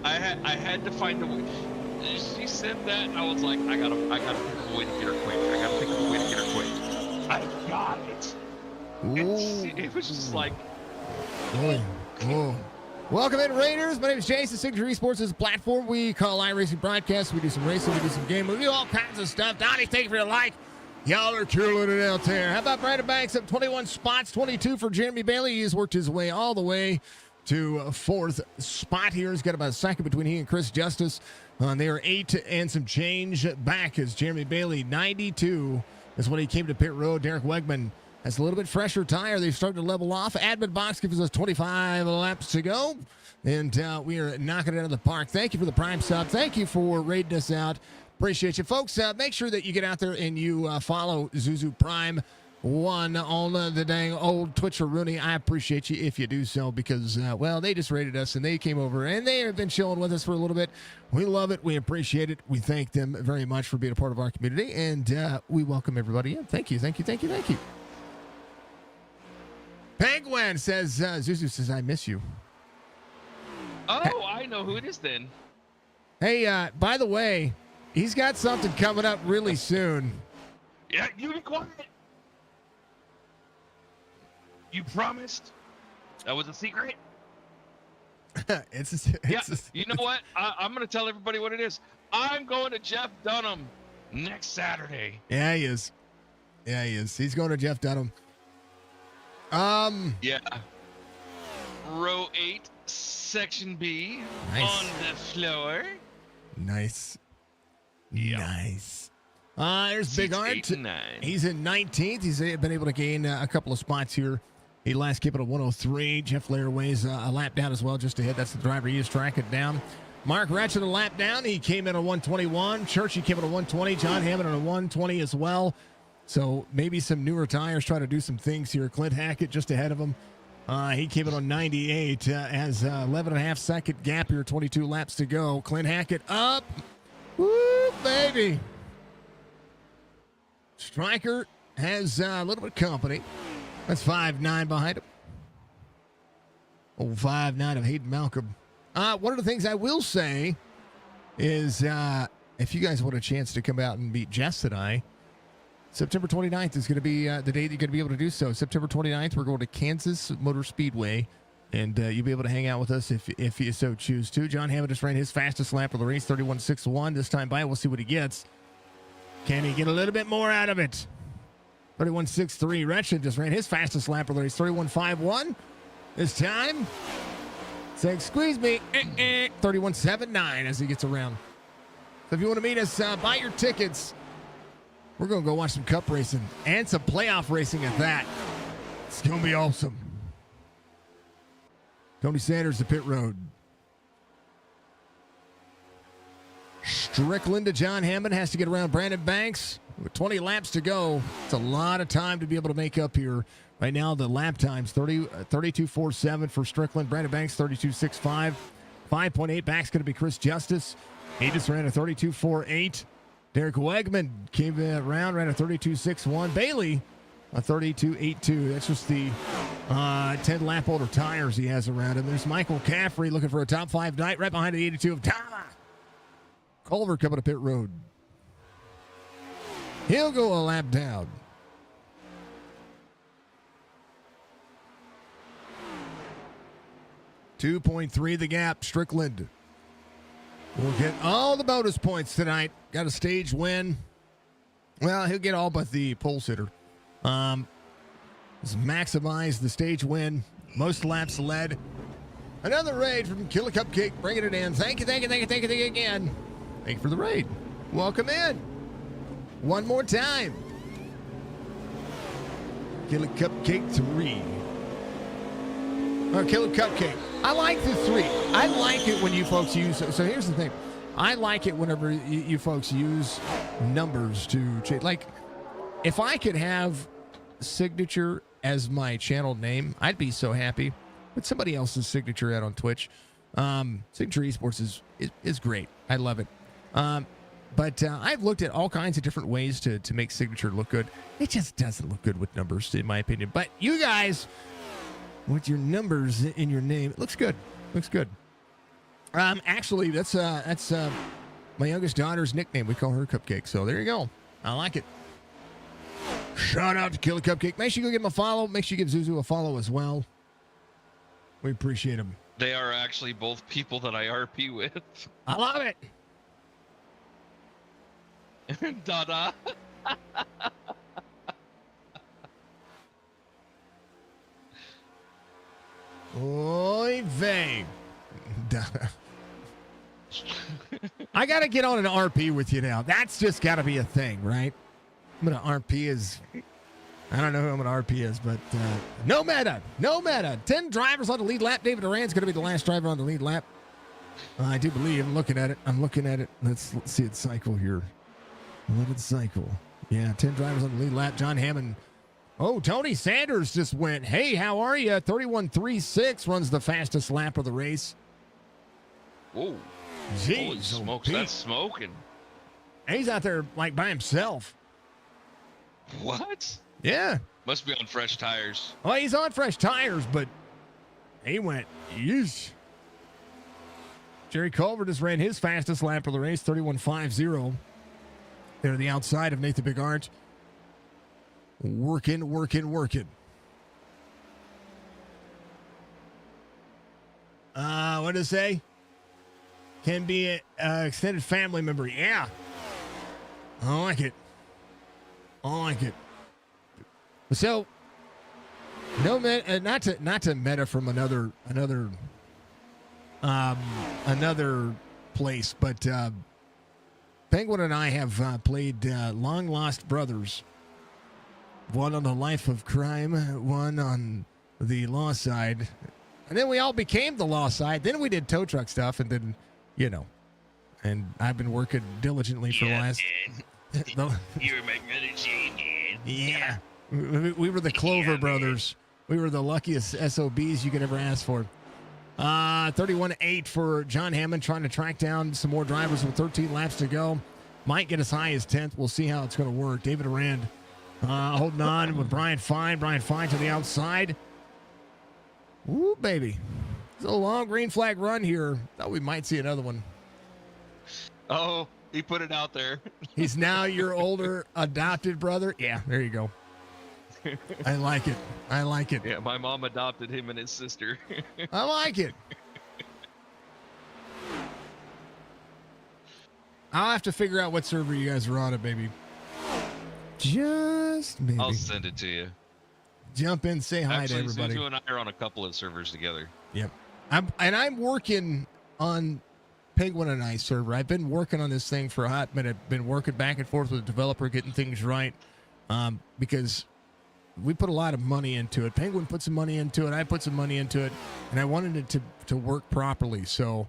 I had to find a way. She said that, and I was like, I gotta think of a way to get her quick. I got it. It was just like. Oh. Welcome in, Raiders. My name is Jason. Signature Esports is a platform we call iRacing Broadcast. We do some racing, we do some gaming, we do all kinds of stuff. Donnie, thank you for your like. Y'all are killing it out there. How about Brandon Banks up 21 spots, 22 for Jeremy Bailey. He's worked his way all the way to fourth spot here. He's got about a second between he and Chris Justice. They are 8 and some change back as Jeremy Bailey, 92 is when he came to pit road. Derek Wegman has a little bit fresher tire. They've started to level off. Admin box gives us 25 laps to go. And we are knocking it out of the park. Thank you for the Prime sub. Thank you for raiding us out. Appreciate you, folks. Make sure that you get out there and you follow Zuzu Prime 1 on the dang old Twitcher Rooney. I appreciate you if you do so because, they just raided us and they came over and they have been chilling with us for a little bit. We love it. We appreciate it. We thank them very much for being a part of our community. And we welcome everybody in. Thank you. Penguin says, Zuzu says, I miss you. Oh, I know who it is then. Hey, by the way, he's got something coming up really soon. Yeah, you be quiet. You promised? That was a secret? You know what? I'm going to tell everybody what it is. I'm going to Jeff Dunham next Saturday. Yeah, he is. He's going to Jeff Dunham. Yeah. Row 8, Section B. Nice. On the floor. Nice. Yeah. Nice. There's Big Art. 8 and 9. He's in 19th. He's been able to gain a couple of spots here. He last kept it at 103. Jeff Lair weighs a lap down as well, just ahead. That's the driver. He is tracking it down. Mark Ratchet a lap down. He came in at 121. Churchy came in at 120. John Hammond at 120 as well. So maybe some newer tires trying to do some things here. Clint Hackett just ahead of him. He came in on 98 as 11.5 second gap here, 22 laps to go. Clint Hackett up. Woo, baby. Stryker has a little bit of company. That's 5'9" behind him. Old 5'9" of Hayden Malcolm. One of the things I will say is if you guys want a chance to come out and beat Jess and I, September 29th is going to be the day that you're going to be able to do so. September 29th, we're going to Kansas Motor Speedway, and you'll be able to hang out with us if you so choose to. John Hammond just ran his fastest lap of the race, 31.61. This time by, we'll see what he gets. Can he get a little bit more out of it? 31.63. Wretched just ran his fastest lap of the race, 31.51. This time, saying, squeeze me, 31.79 as he gets around. So if you want to meet us, buy your tickets. We're going to go watch some cup racing and some playoff racing at that. It's going to be awesome. Tony Sanders to pit road. Strickland to John Hammond has to get around Brandon Banks with 20 laps to go. It's a lot of time to be able to make up here. Right now, the lap times 32.47 for Strickland. Brandon Banks 32.65. 5.8 back's going to be Chris Justice. He just ran a 32.48. Derek Wegman came around, ran a 32.61. Bailey, a 32.82. That's just the 10 lap older tires he has around him. There's Michael Caffrey looking for a top 5 night right behind the 82 of Tama. Culver coming to pit road. He'll go a lap down. .3 the gap. Strickland will get all the bonus points tonight. Got a stage win. Well, he'll get all but the pole sitter. Maximize the stage win. Most laps led. Another raid from Killer Cupcake, bringing it in. Thank you again. Thank you for the raid. Welcome in. One more time. Killer Cupcake 3. Or Killer Cupcake. I like the 3. I like it when you folks use... So here's the thing. I like it whenever you folks use numbers to change. Like, if I could have Signature as my channel name, I'd be so happy. But somebody else's signature out on Twitch. Signature Esports is great. I love it. But I've looked at all kinds of different ways to make Signature look good. It just doesn't look good with numbers, in my opinion. But you guys, with your numbers in your name, it looks good. Looks good. Actually, that's my youngest daughter's nickname. We call her Cupcake. So there you go. I like it. Shout out to Killer Cupcake. Make sure you go give him a follow. Make sure you give Zuzu a follow as well. We appreciate them. They are actually both people that I RP with. I love it. Dada. Oy vey. I got to get on an RP with you now. That's just got to be a thing, right? I'm going to RP is... I don't know who I'm going to RP is, but no meta. 10 drivers on the lead lap. David Duran's going to be the last driver on the lead lap. I do believe. I'm looking at it. Let's see it cycle here. Let it cycle. Yeah, 10 drivers on the lead lap. John Hammond. Oh, Tony Sanders just went. Hey, how are you? 31.36 runs the fastest lap of the race. Whoa. Jeez, Holy smokes, that's smoking. And he's out there like by himself. What? Yeah. Must be on fresh tires. Well, he's on fresh tires, but he went, yeesh. Jerry Culver just ran his fastest lap of the race, 31.50. They're the outside of Nathan Big Arch. Working. What did it say? Can be an extended family member. Yeah. I like it. So, no, not to meta from another place, but Penguin and I have played Long Lost Brothers. One on the life of crime, one on the law side, and then we all became the law side. Then we did tow truck stuff, and then and I've been working diligently for the last. You were my brother, Shane. Yeah. We were the Clover brothers. We were the luckiest SOBs you could ever ask for. 31.8 for John Hammond, trying to track down some more drivers with 13 laps to go. Might get as high as 10th. We'll see how it's going to work. David Arand holding on with Brian Fine. Brian Fine to the outside. Woo, baby. It's a long green flag run here. Thought we might see another one. Oh, he put it out there. He's now your older adopted brother. Yeah, there you go. I like it. Yeah, my mom adopted him and his sister. I like it. I'll have to figure out what server you guys are on it, baby. Just maybe. I'll send it to you. Jump in, say hi to everybody. Zuzu and I are on a couple of servers together. Yep. I'm working on Penguin and I server. I've been working on this thing for a hot minute. Been working back and forth with the developer, getting things right. Because we put a lot of money into it. Penguin put some money into it. I put some money into it, and I wanted it to work properly. So,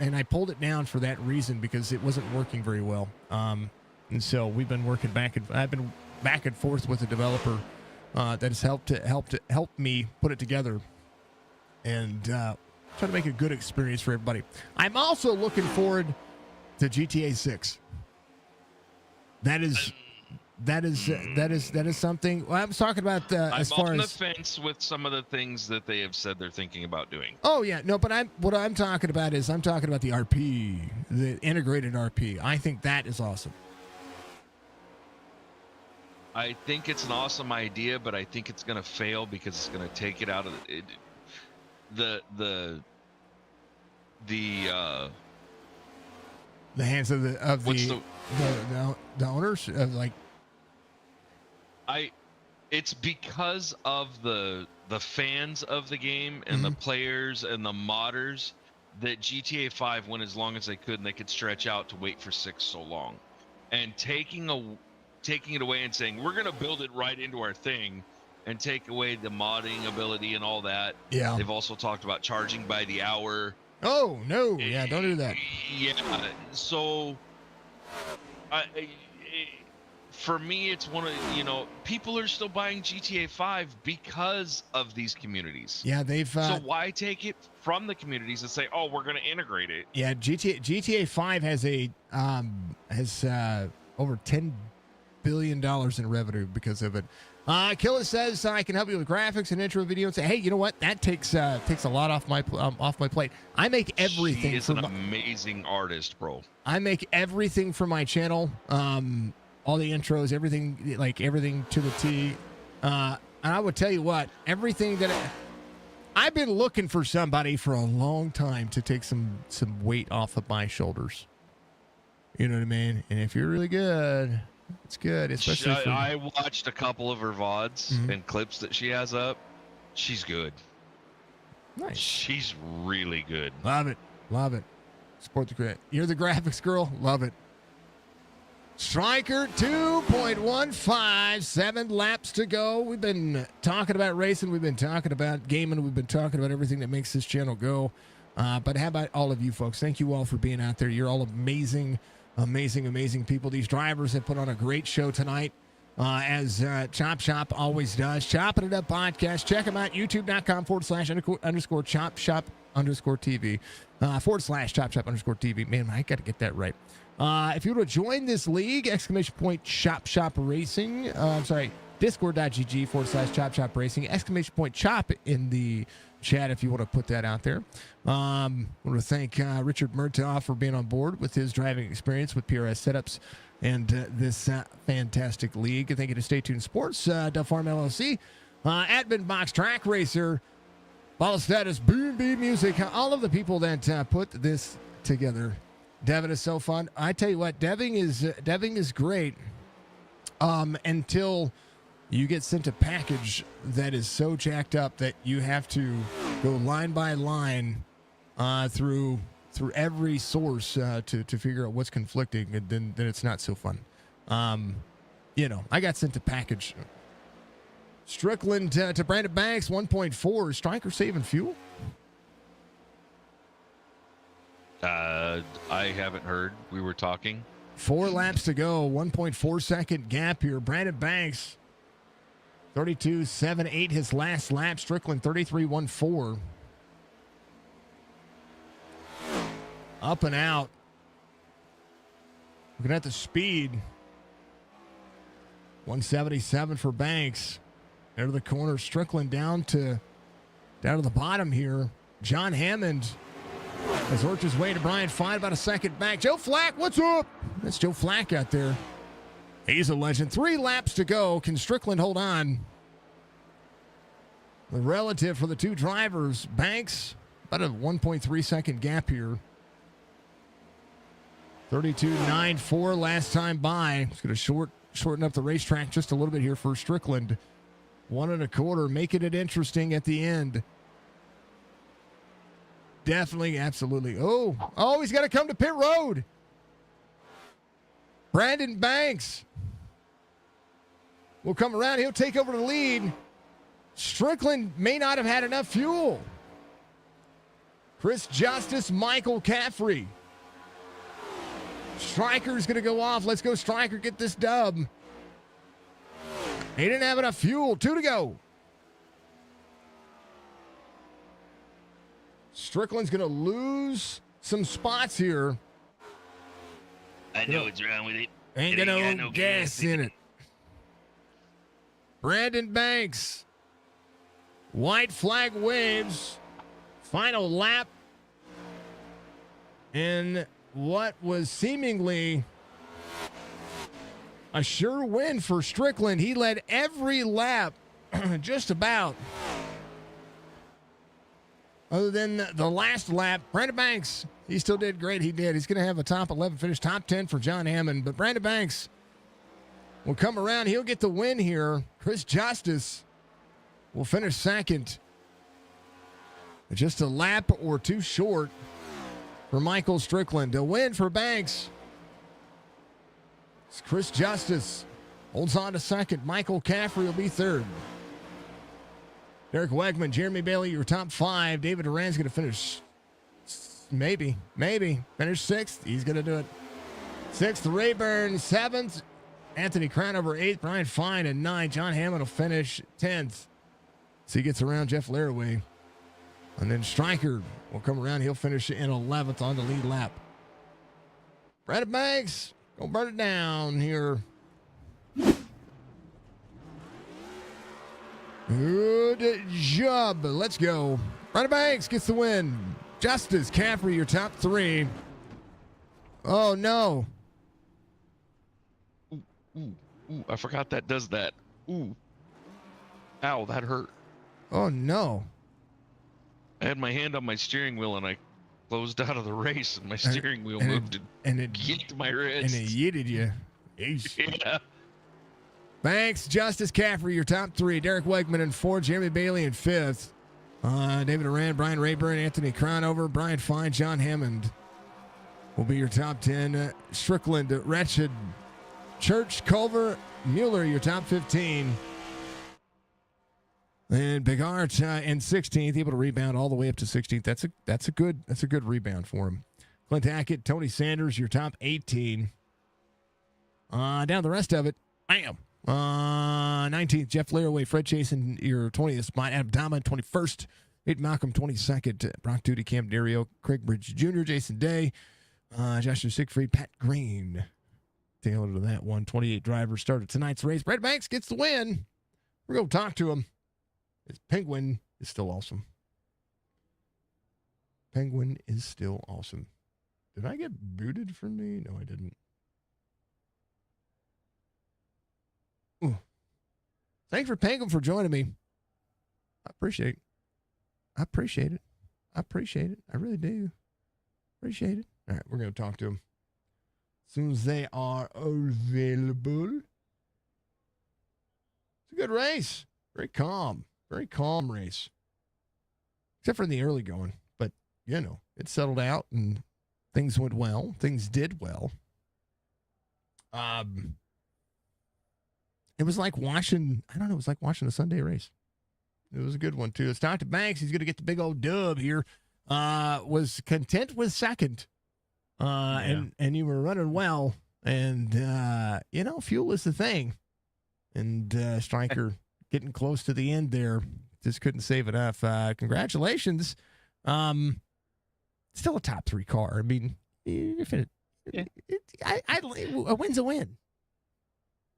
and I pulled it down for that reason because it wasn't working very well. And so we've been working I've been back and forth with the developer that has helped me put it together and try to make a good experience for everybody. I'm also looking forward to GTA 6. That is something. Well, I was talking about as far as. I'm on the fence with some of the things that they have said they're thinking about doing. Oh yeah, no, but what I'm talking about is the RP, the integrated RP. I think that is awesome. I think it's an awesome idea, but I think it's going to fail because it's going to take it out of the hands of the owners, like. it's because of the fans of the game and the players and the modders that GTA 5 went as long as they could, and they could stretch out to wait for 6 so long. And taking it away and saying we're going to build it right into our thing and take away the modding ability and all that. Yeah. They've also talked about charging by the hour. Oh, no. Yeah, don't do that. Yeah. So for me, it's one of, people are still buying GTA 5 because of these communities. Yeah, they've. So why take it from the communities and say, "Oh, we're going to integrate it"? Yeah, GTA 5 has over $10 billion in revenue because of it. Killa says I can help you with graphics and intro video and say, hey, you know what? That takes a lot off my plate. I make everything. She is an amazing artist, bro. I make everything for my channel. All the intros, everything to the T. And I would tell you what, everything that I've been looking for somebody for a long time to take some weight off of my shoulders. You know what I mean? And if you're really good, it's good. Especially I watched a couple of her VODs and clips that she has up. She's good. Nice. She's really good. Love it. Love it. Support the You're the graphics girl. Love it. Striker 2.15, 7 laps to go. We've been talking about racing. We've been talking about gaming. We've been talking about everything that makes this channel go. But how about all of you folks? Thank you all for being out there. You're all amazing, amazing, amazing people. These drivers have put on a great show tonight, as Chop Shop always does. Chopping It Up podcast. Check them out. YouTube.com/_Chop Shop _TV /Chop Shop _TV. Man, I got to get that right. If you want to join this league, !Chop Shop Racing. Discord.gg/Chop Shop Racing. !Chop in the chat if you want to put that out there. I want to thank Richard Murtaugh for being on board with his driving experience with PRS setups and this fantastic league. Thank you to Stay Tuned Sports, Duff Farm LLC, Admin Box Track Racer, Ball Status, Boom Bee Music, all of the people that put this together. Devin is so fun. I tell you what, Deving is great until you get sent a package that is so jacked up that you have to go line by line through every source to figure out what's conflicting, and then it's not so fun. I got sent a package. Strickland to Brandon Banks, 1.4. Is Striker saving fuel? I haven't heard. We were talking. 4 laps to go. 1.4 second gap here. Brandon Banks, 32.78 his last lap. Strickland, 33.14. Up and out. Looking at the speed. 177 for Banks. Into the corner. Strickland down to the bottom here. John Hammond has worked his way to Brian Fine, about a second back. Joe Flack, what's up? That's Joe Flack out there. He's a legend. 3 laps to go. Can Strickland hold on? The relative for the two drivers, Banks, about a 1.3 second gap here. 32.94 last time by. It's going to shorten up the racetrack just a little bit here for Strickland. 1 1/4, making it interesting at the end. Definitely, absolutely. Oh, he's got to come to pit road. Brandon Banks will come around. He'll take over the lead. Strickland may not have had enough fuel. Chris Justice, Michael Caffrey. Striker's going to go off. Let's go, Striker. Get this dub. He didn't have enough fuel. 2 to go. Strickland's going to lose some spots here. I know what's wrong with it. Ain't got no gas in it. Brandon Banks. White flag waves. Final lap. In what was seemingly a sure win for Strickland. He led every lap, just about. Other than the last lap, Brandon Banks, he still did great. He did. He's going to have a top 11 finish, top 10 for John Hammond. But Brandon Banks, will come around. He'll get the win here. Chris Justice will finish second. Just a lap or two short for Michael Strickland. A win for Banks. It's Chris Justice holds on to second. Michael Caffrey will be third. Derek Wegman, Jeremy Bailey, your top five. David Duran's going to finish maybe finish sixth. He's going to do it. Sixth, Rayburn. Seventh, Anthony Crownover. Eighth, Brian Fine. And ninth, John Hammond will finish 10th. So he gets around Jeff Laraway. And then Stryker will come around. He'll finish in 11th on the lead lap. Brandon Banks, go burn it down here. Good job. Let's go. Brandon Banks gets the win. Justice Caffrey, your top three. Oh, no. Ooh, I forgot that does that. Ooh. Ow, that hurt. Oh, no. I had my hand on my steering wheel and I closed out of the race and my steering wheel moved and it kicked my wrist. And it yeeted you. Yeesh. Yeah. Banks, Justice Caffrey, your top three. Derek Wegman in fourth. Jeremy Bailey in fifth. David Duran, Brian Rayburn, Anthony Crownover, Brian Fine, John Hammond will be your top 10. Strickland, Wretched, Church, Culver, Mueller, your top 15. And Big Art in 16th, able to rebound all the way up to 16th. That's a good rebound for him. Clint Hackett, Tony Sanders, your top 18. Down the rest of it, bam. 19th, Jeff Laraway, Fred Chasen, your 20th spot. Adam Dama, 21st. Nate Malcolm, 22nd. Brock Duty, Cam Dario, Craig Bridge Jr., Jason Day, Joshua Siegfried, Pat Green. Taylor to that one. 28 drivers started tonight's race. Brett Banks gets the win. We're going to talk to him. His Penguin is still awesome. Penguin is still awesome. Did I get booted from me? No, I didn't. Ooh. Thanks for Penguin for joining me. I appreciate it. I appreciate it. I appreciate it. I really do. Appreciate it. All right, we're going to talk to them as soon as they are available. It's a good race. Very calm race. Except for in the early going. But, you know, it settled out and things went well. Things did well. It was like watching, it was like watching a Sunday race. It was a good one, too. It's Dr. Banks. He's going to get the big old dub here. Was content with second. And you were running well. And, fuel is the thing. And Stryker getting close to the end there. Just couldn't save enough. Congratulations. Still a top three car. I mean, if it, a win's a win.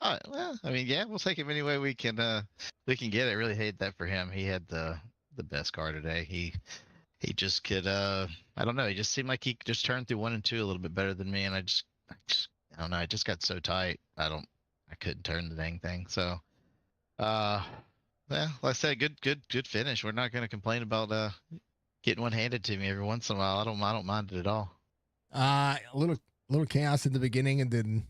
Well, I mean, yeah, we'll take him any way we can get it. I really hate that for him. He had the best car today. He just could I don't know, he just seemed like he just turned through 1 and 2 a little bit better than me, and I don't know, I just got so tight. I couldn't turn the dang thing. So well, like I said, good finish. We're not gonna complain about getting one handed to me every once in a while. I don't mind it at all. A little chaos in the beginning, and then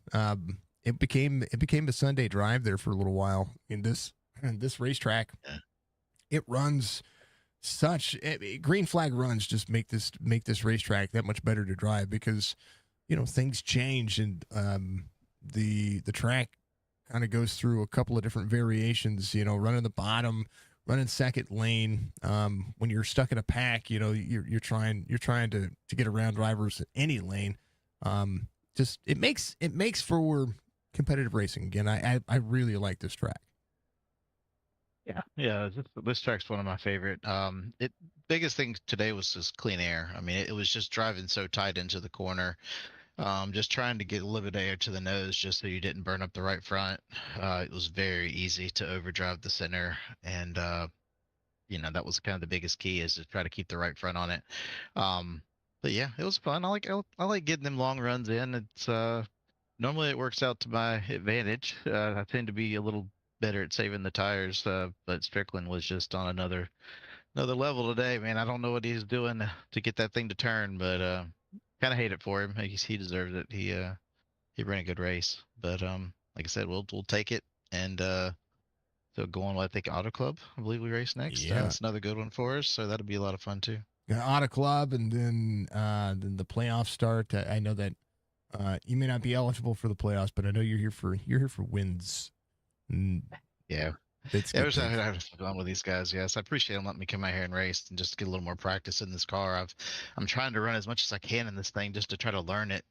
it became a Sunday drive there for a little while in this racetrack. Yeah. It runs green flag runs just make this racetrack that much better to drive because, things change and the track kind of goes through a couple of different variations, running the bottom, running second lane. When you're stuck in a pack, you're trying to get around drivers in any lane. Just it makes for competitive racing again. I really like this track. Yeah. This track's one of my favorite. Biggest thing today was just clean air. I mean, it was just driving so tight into the corner. Just trying to get a little bit of air to the nose just so you didn't burn up the right front. It was very easy to overdrive the center, and that was kind of the biggest key, is to try to keep the right front on it. But yeah, it was fun. I like getting them long runs in. It's normally it works out to my advantage. I tend to be a little better at saving the tires, but Strickland was just on another level today, man. I don't know what he's doing to get that thing to turn, but kind of hate it for him. He deserves it. He ran a good race, but like like I said, we'll take it. And so go on, I think Auto Club, I believe we race next. Yeah. That's another good one for us. So that'll be a lot of fun too. Auto Club, and then the playoffs start. I know that you may not be eligible for the playoffs, but I know you're here for wins. And Yeah. it's Yeah, I good wish I things. had fun with these guys. Yes, I appreciate them letting me come out here and race and just get a little more practice in this car. I'm trying to run as much as I can in this thing just to try to learn it.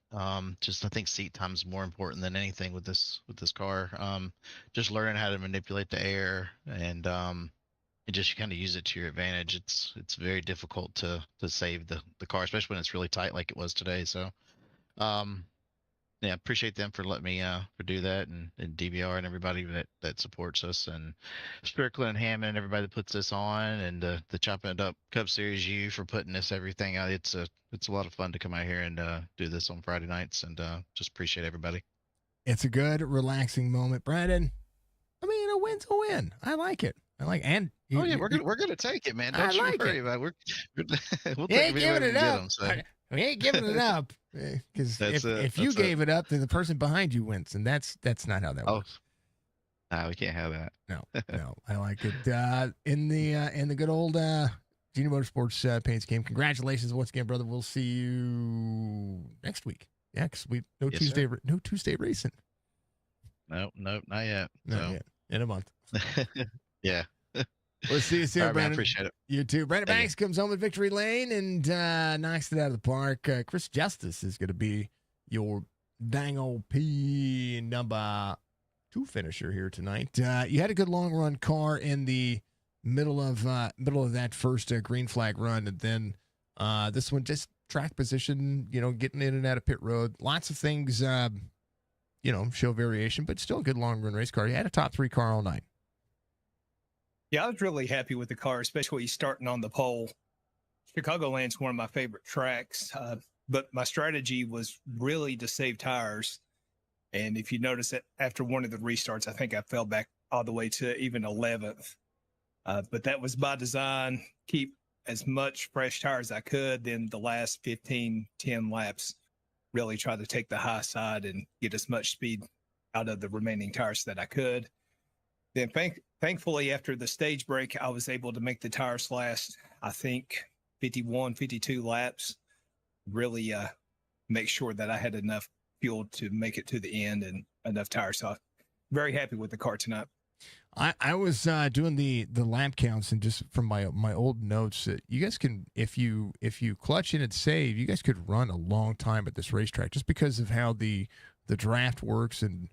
Just I think seat time is more important than anything with this car. Just learning how to manipulate the air and just kind of use it to your advantage. It's very difficult to save the car, especially when it's really tight like it was today. So, yeah, appreciate them for letting me for do that, and DVR and everybody that supports us, and Strickland and Hammond and everybody that puts this on, and the Chopp'N It Up Cup Series U for putting this everything out. It's a lot of fun to come out here and do this on Friday nights, and just appreciate everybody. It's a good, relaxing moment, Brandon. I mean, a win's a win. I like it. And Oh yeah, we're gonna take it, man. Don't I you like worry it. about it. We'll You take ain't giving it up. them, so. We ain't giving it up because That's it. if you That's it. gave it up, then the person behind you wins, and that's not how that Oh, works. no, we can't have that. No, I like it. In the good old Junior Motorsports Paints game. Congratulations once again, brother. We'll see you next week. Yeah, because no Yes, Tuesday racing. Nope, not yet. Not So. yet. In a month. Yeah. We'll see you soon, All right, man, Brandon. appreciate it. You too. Brandon Thank you. Banks comes home with victory lane and knocks it out of the park. Chris Justice is going to be your dang old P number 2 finisher here tonight. You had a good long run car in the middle of that first green flag run, and then this one just track position, getting in and out of pit road. Lots of things, show variation, but still a good long run race car. You had a top 3 car all night. Yeah, I was really happy with the car, especially starting on the pole. Chicagoland's one of my favorite tracks, but my strategy was really to save tires. And if you notice that after one of the restarts, I think I fell back all the way to even 11th. But that was by design, keep as much fresh tires as I could. Then the last 10 laps, really try to take the high side and get as much speed out of the remaining tires that I could. Then thankfully, after the stage break, I was able to make the tires last, I think, 51, 52 laps. Really make sure that I had enough fuel to make it to the end and enough tires. So very happy with the car tonight. I was doing the lap counts, and just from my old notes, you guys can, if you clutch in and save, you guys could run a long time at this racetrack just because of how the draft works, and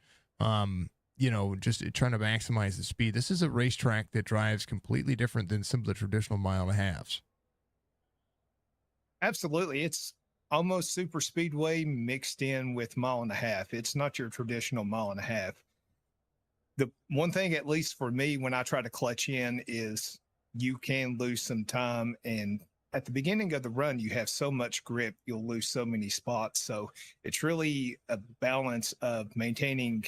just trying to maximize the speed. This is a racetrack that drives completely different than some of the traditional mile and a halves. Absolutely. It's almost super speedway mixed in with mile and a half. It's not your traditional mile and a half. The one thing, at least for me, when I try to clutch in is you can lose some time. And at the beginning of the run, you have so much grip, you'll lose so many spots. So it's really a balance of maintaining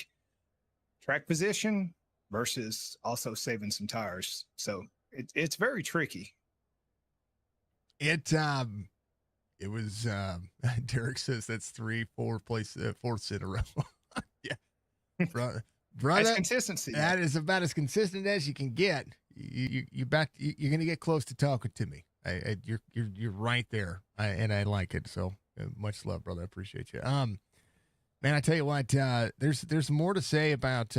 track position versus also saving some tires. So it's very tricky. It was Derek says that's 4th in a row. Yeah, brother, That's consistency. That is about as consistent as you can get. You're gonna get close to talking to me. You're right there, and I like it. So much love, brother. I appreciate you. Man, I tell you what, there's more to say about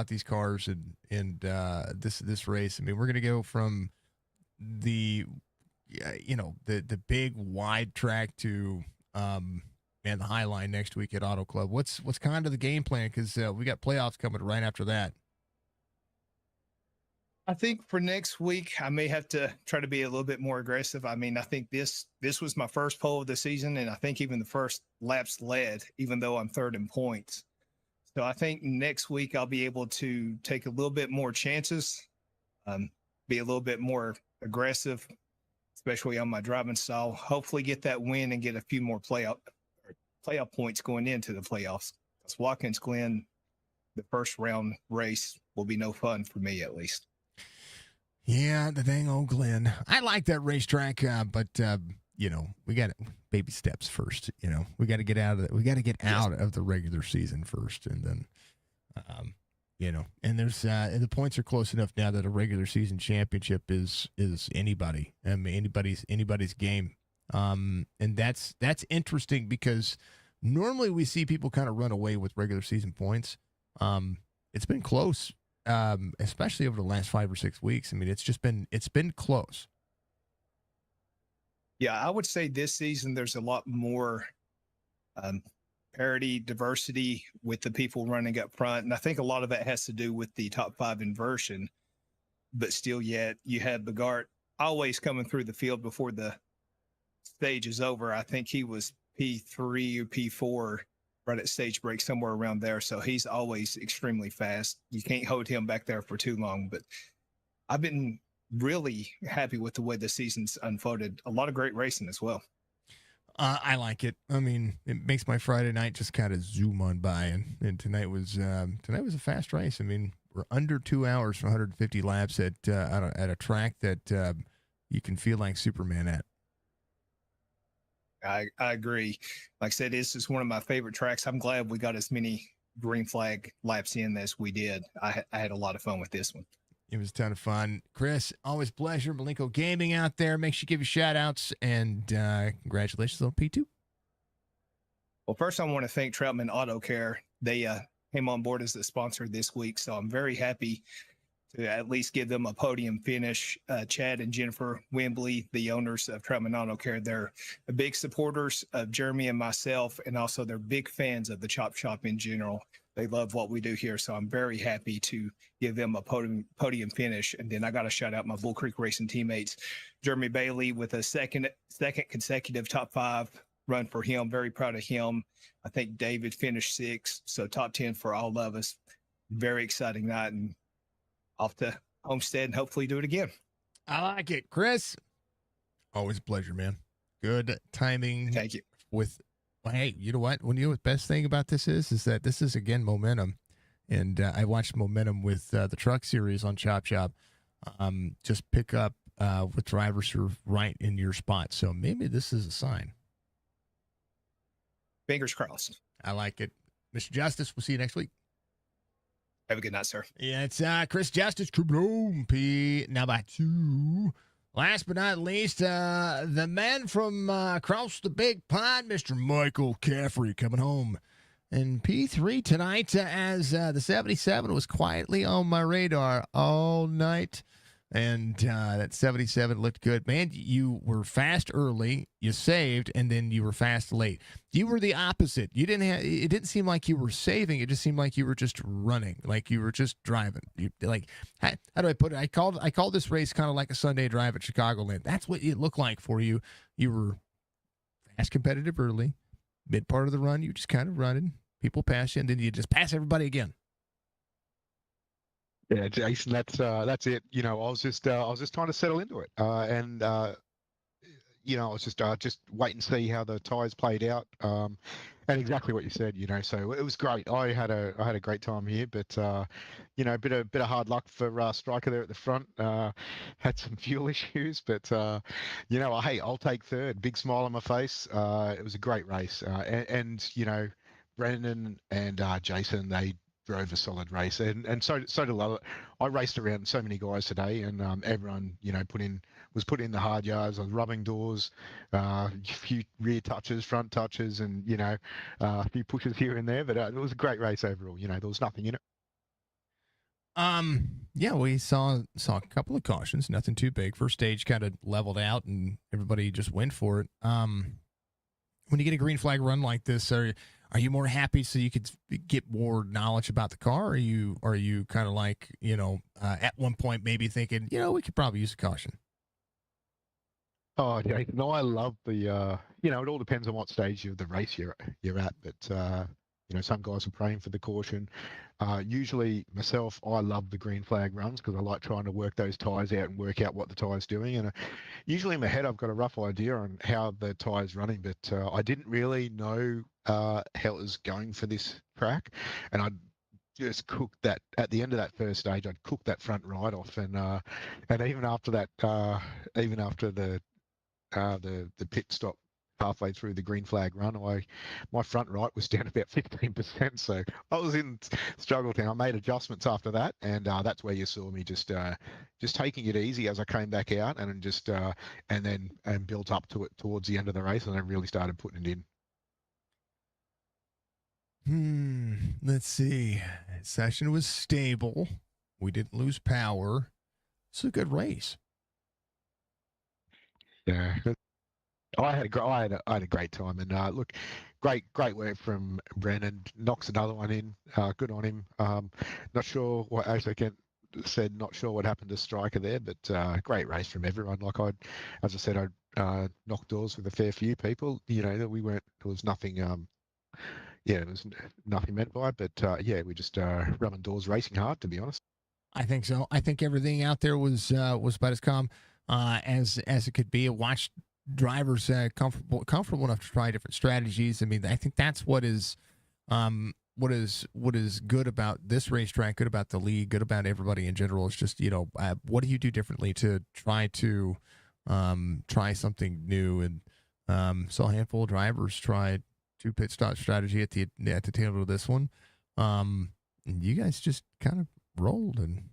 these cars and this race. I mean, we're gonna go from the big wide track to the High Line next week at Auto Club. What's kind of the game plan? Because we got playoffs coming right after that. I think for next week, I may have to try to be a little bit more aggressive. I mean, I think this was my first pole of the season, and I think even the first laps led, even though I'm third in points. So I think next week I'll be able to take a little bit more chances, be a little bit more aggressive, especially on my driving style. Hopefully get that win and get a few more playoff points going into the playoffs. Because Watkins Glen, the first round race will be no fun for me, at least. Yeah, the dang old Glen. I like that racetrack, but we got baby steps first. We got to get out of it. We got to get out of the regular season first, and then You know, and there's and the points are close enough now that a regular season championship is anybody. I mean, anybody's game. And that's interesting because normally we see people kind of run away with regular season points. It's been close, especially over the last 5 or 6 weeks. I mean, it's been close. Yeah, I would say this season there's a lot more parity, diversity with the people running up front. And I think a lot of that has to do with the top 5 inversion. But still, yet you had Bogart always coming through the field before the stage is over. I think he was P3 or P4 right at stage break, somewhere around there. So he's always extremely fast. You can't hold him back there for too long. But I've been really happy with the way the season's unfolded. A lot of great racing as well. I like it. I mean, it makes my Friday night just kind of zoom on by, and tonight was a fast race. I mean, we're under 2 hours for 150 laps at a track that you can feel like Superman at. I agree. Like I said, this is one of my favorite tracks. I'm glad we got as many green flag laps in as we did. I had a lot of fun with this one. It was a ton of fun. Chris, always a pleasure. Malenko Gaming out there. Make sure you give you shout outs and congratulations on P2. Well, first, I want to thank Troutman Auto Care. They came on board as the sponsor this week, so I'm very happy to at least give them a podium finish. Chad and Jennifer Wembley, the owners of Troutman Auto Care, they're big supporters of Jeremy and myself, and also they're big fans of the Chop Shop in general. They love what we do here, so I'm very happy to give them a podium finish. And then I got to shout out my Bull Creek Racing teammates, Jeremy Bailey with a second consecutive top 5 run for him. Very proud of him. I think David finished 6th, so top 10 for all of us. Very exciting night, and off to Homestead and hopefully do it again. I like it, Chris. Always a pleasure, man. Good timing. Thank you. Well, hey, you know what? The best thing about this is that this is again momentum, and I watched momentum with the truck series on Chop Shop. Just pick up with drivers who are right in your spot. So maybe this is a sign. Fingers crossed. I like it, Mr. Justice. We'll see you next week. Have a good night, sir. Yeah, it's Chris Justice, Kublom P. Now by 2. Last but not least, the man from across the big pond, Mr. Michael Caffrey, coming home. And P3 tonight, as the 77 was quietly on my radar all night. And that 77 looked good. Man, you were fast early, you saved, and then you were fast late. You were the opposite. It didn't seem like you were saving. It just seemed like you were just running, like you were just driving. How do I put it? I called this race kind of like a Sunday drive at Chicagoland. That's what it looked like for you. You were fast competitive early. Mid part of the run, you just kind of running. People pass you, and then you just pass everybody again. Yeah, Jason, that's it. You know, I was just trying to settle into it, and you know, I was just wait and see how the tires played out, and exactly what you said. You know, so it was great. I had a great time here, but you know, a bit of hard luck for Striker there at the front. Had some fuel issues, but you know, hey, I'll take third. Big smile on my face. It was a great race, and you know, Brendan and Jason, they drove a solid race, and so did I raced around so many guys today, and everyone, you know, was put in the hard yards. I was rubbing doors, a few rear touches, front touches, and you know, a few pushes here and there. But it was a great race overall. You know, there was nothing in it. Yeah, we saw a couple of cautions, nothing too big. First stage kind of leveled out, and everybody just went for it. When you get a green flag run like this, are you more happy so you could get more knowledge about the car? Or are you kind of like, you know, at one point maybe thinking, you know, we could probably use a caution? Oh, yeah. No, I love the, you know, it all depends on what stage of the race you're at. But, you know, some guys are praying for the caution. Usually myself, I love the green flag runs because I like trying to work those tyres out and work out what the tyre's doing. And usually in my head, I've got a rough idea on how the tyre's running, but I didn't really know how it was going for this track. And I just cooked that at the end of that first stage. I'd cooked that front right off, and even after that, even after the pit stop halfway through the green flag run, my front right was down about 15%. So I was in struggle town. I made adjustments after that, and that's where you saw me just taking it easy as I came back out, and just and built up to it towards the end of the race, and then really started putting it in. Let's see. Session was stable. We didn't lose power. It's a good race. Yeah, I had a great time, and look, great work from Brennan. Knocks another one in. Good on him. Not sure what, as I said, not sure what happened to Striker there, but great race from everyone. Like as I said, I knocked doors with a fair few people. You know that we weren't. There was nothing. It was nothing meant by it, but yeah, we just rubbing doors, racing hard. To be honest. I think so. I think everything out there was about as calm as it could be. I watched drivers comfortable enough to try different strategies. I mean, I think that's what is good about this racetrack, good about the league, good about everybody in general. It's just what do you do differently to try try something new? And saw a handful of drivers try 2 pit stop strategy at the tail of this one. And you guys just kind of rolled, and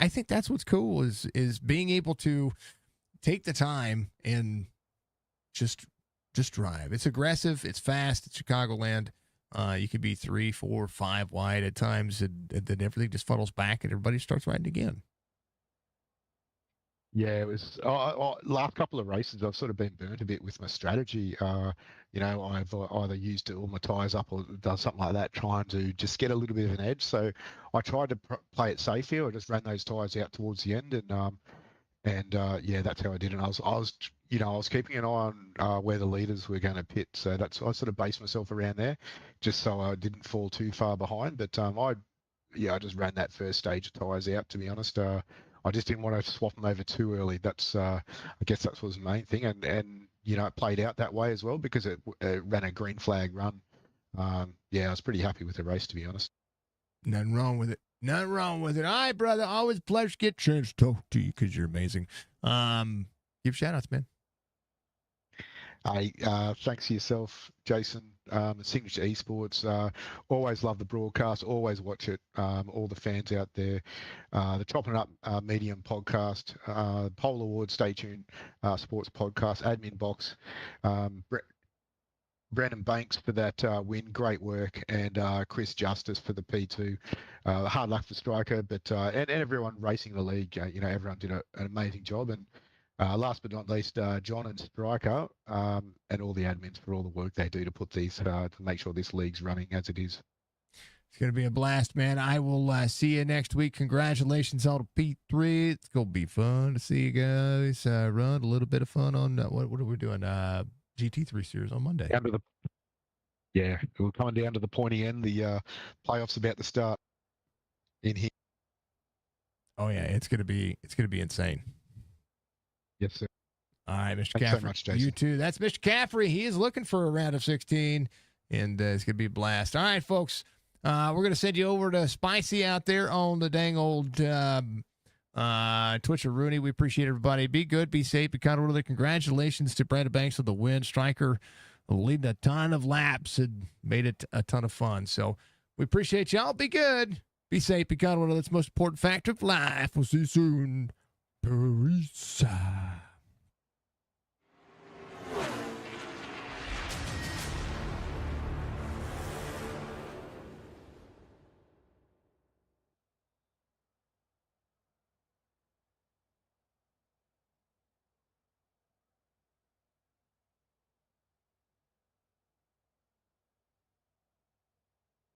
I think that's what's cool is being able to take the time and just drive. It's aggressive, it's fast, it's Chicagoland. You could be 3, 4, 5 wide at times, and then everything just funnels back and everybody starts riding again. Yeah, it was last couple of races. I've sort of been burnt a bit with my strategy. I've either used all my tyres up or done something like that, trying to just get a little bit of an edge. So I tried to play it safe here. I just ran those tyres out towards the end, and yeah, that's how I did it. I was keeping an eye on where the leaders were going to pit. So I sort of based myself around there, just so I didn't fall too far behind. But I just ran that first stage of tyres out. To be honest, I just didn't want to swap them over too early. I guess that was the main thing, and it played out that way as well because it ran a green flag run. Yeah, I was pretty happy with the race, to be honest. Nothing wrong with it. Nothing wrong with it. All right, brother. Always a pleasure to get a chance to talk to you because you're amazing. Give shout outs, man. Thanks to yourself, Jason. Signature Esports. Always love the broadcast. Always watch it. All the fans out there. The Chopp'N Up Medium podcast. Pole Awards. Stay tuned. Sports podcast. Admin box. Brandon Banks for that win. Great work. And Chris Justice for the P2. Hard luck for Striker, but and everyone racing the league. Everyone did an amazing job. And last but not least, John and Striker, and all the admins for all the work they do to put these to make sure this league's running as it is. It's going to be a blast, man. I will see you next week. Congratulations on the P3. It's going to be fun to see you guys run. A little bit of fun on what are we doing? GT3 Series on Monday. We're coming down to the pointy end. The playoffs about to start in here. Oh yeah, it's going to be insane. Yes, sir. All right, Mr. Thanks Caffrey. so much, Jason. You too. That's Mr. Caffrey. He is looking for a round of 16, and it's going to be a blast. All right, folks. We're going to send you over to Spicy out there on the dang old Twitch of Rooney. We appreciate everybody. Be good, be safe, be kind of orderly. Congratulations to Brandon Banks with the win. Striker leading a ton of laps and made it a ton of fun. So we appreciate y'all. Be good, be safe, be kind of orderly. That's the most important factor of life. We'll see you soon. Peace.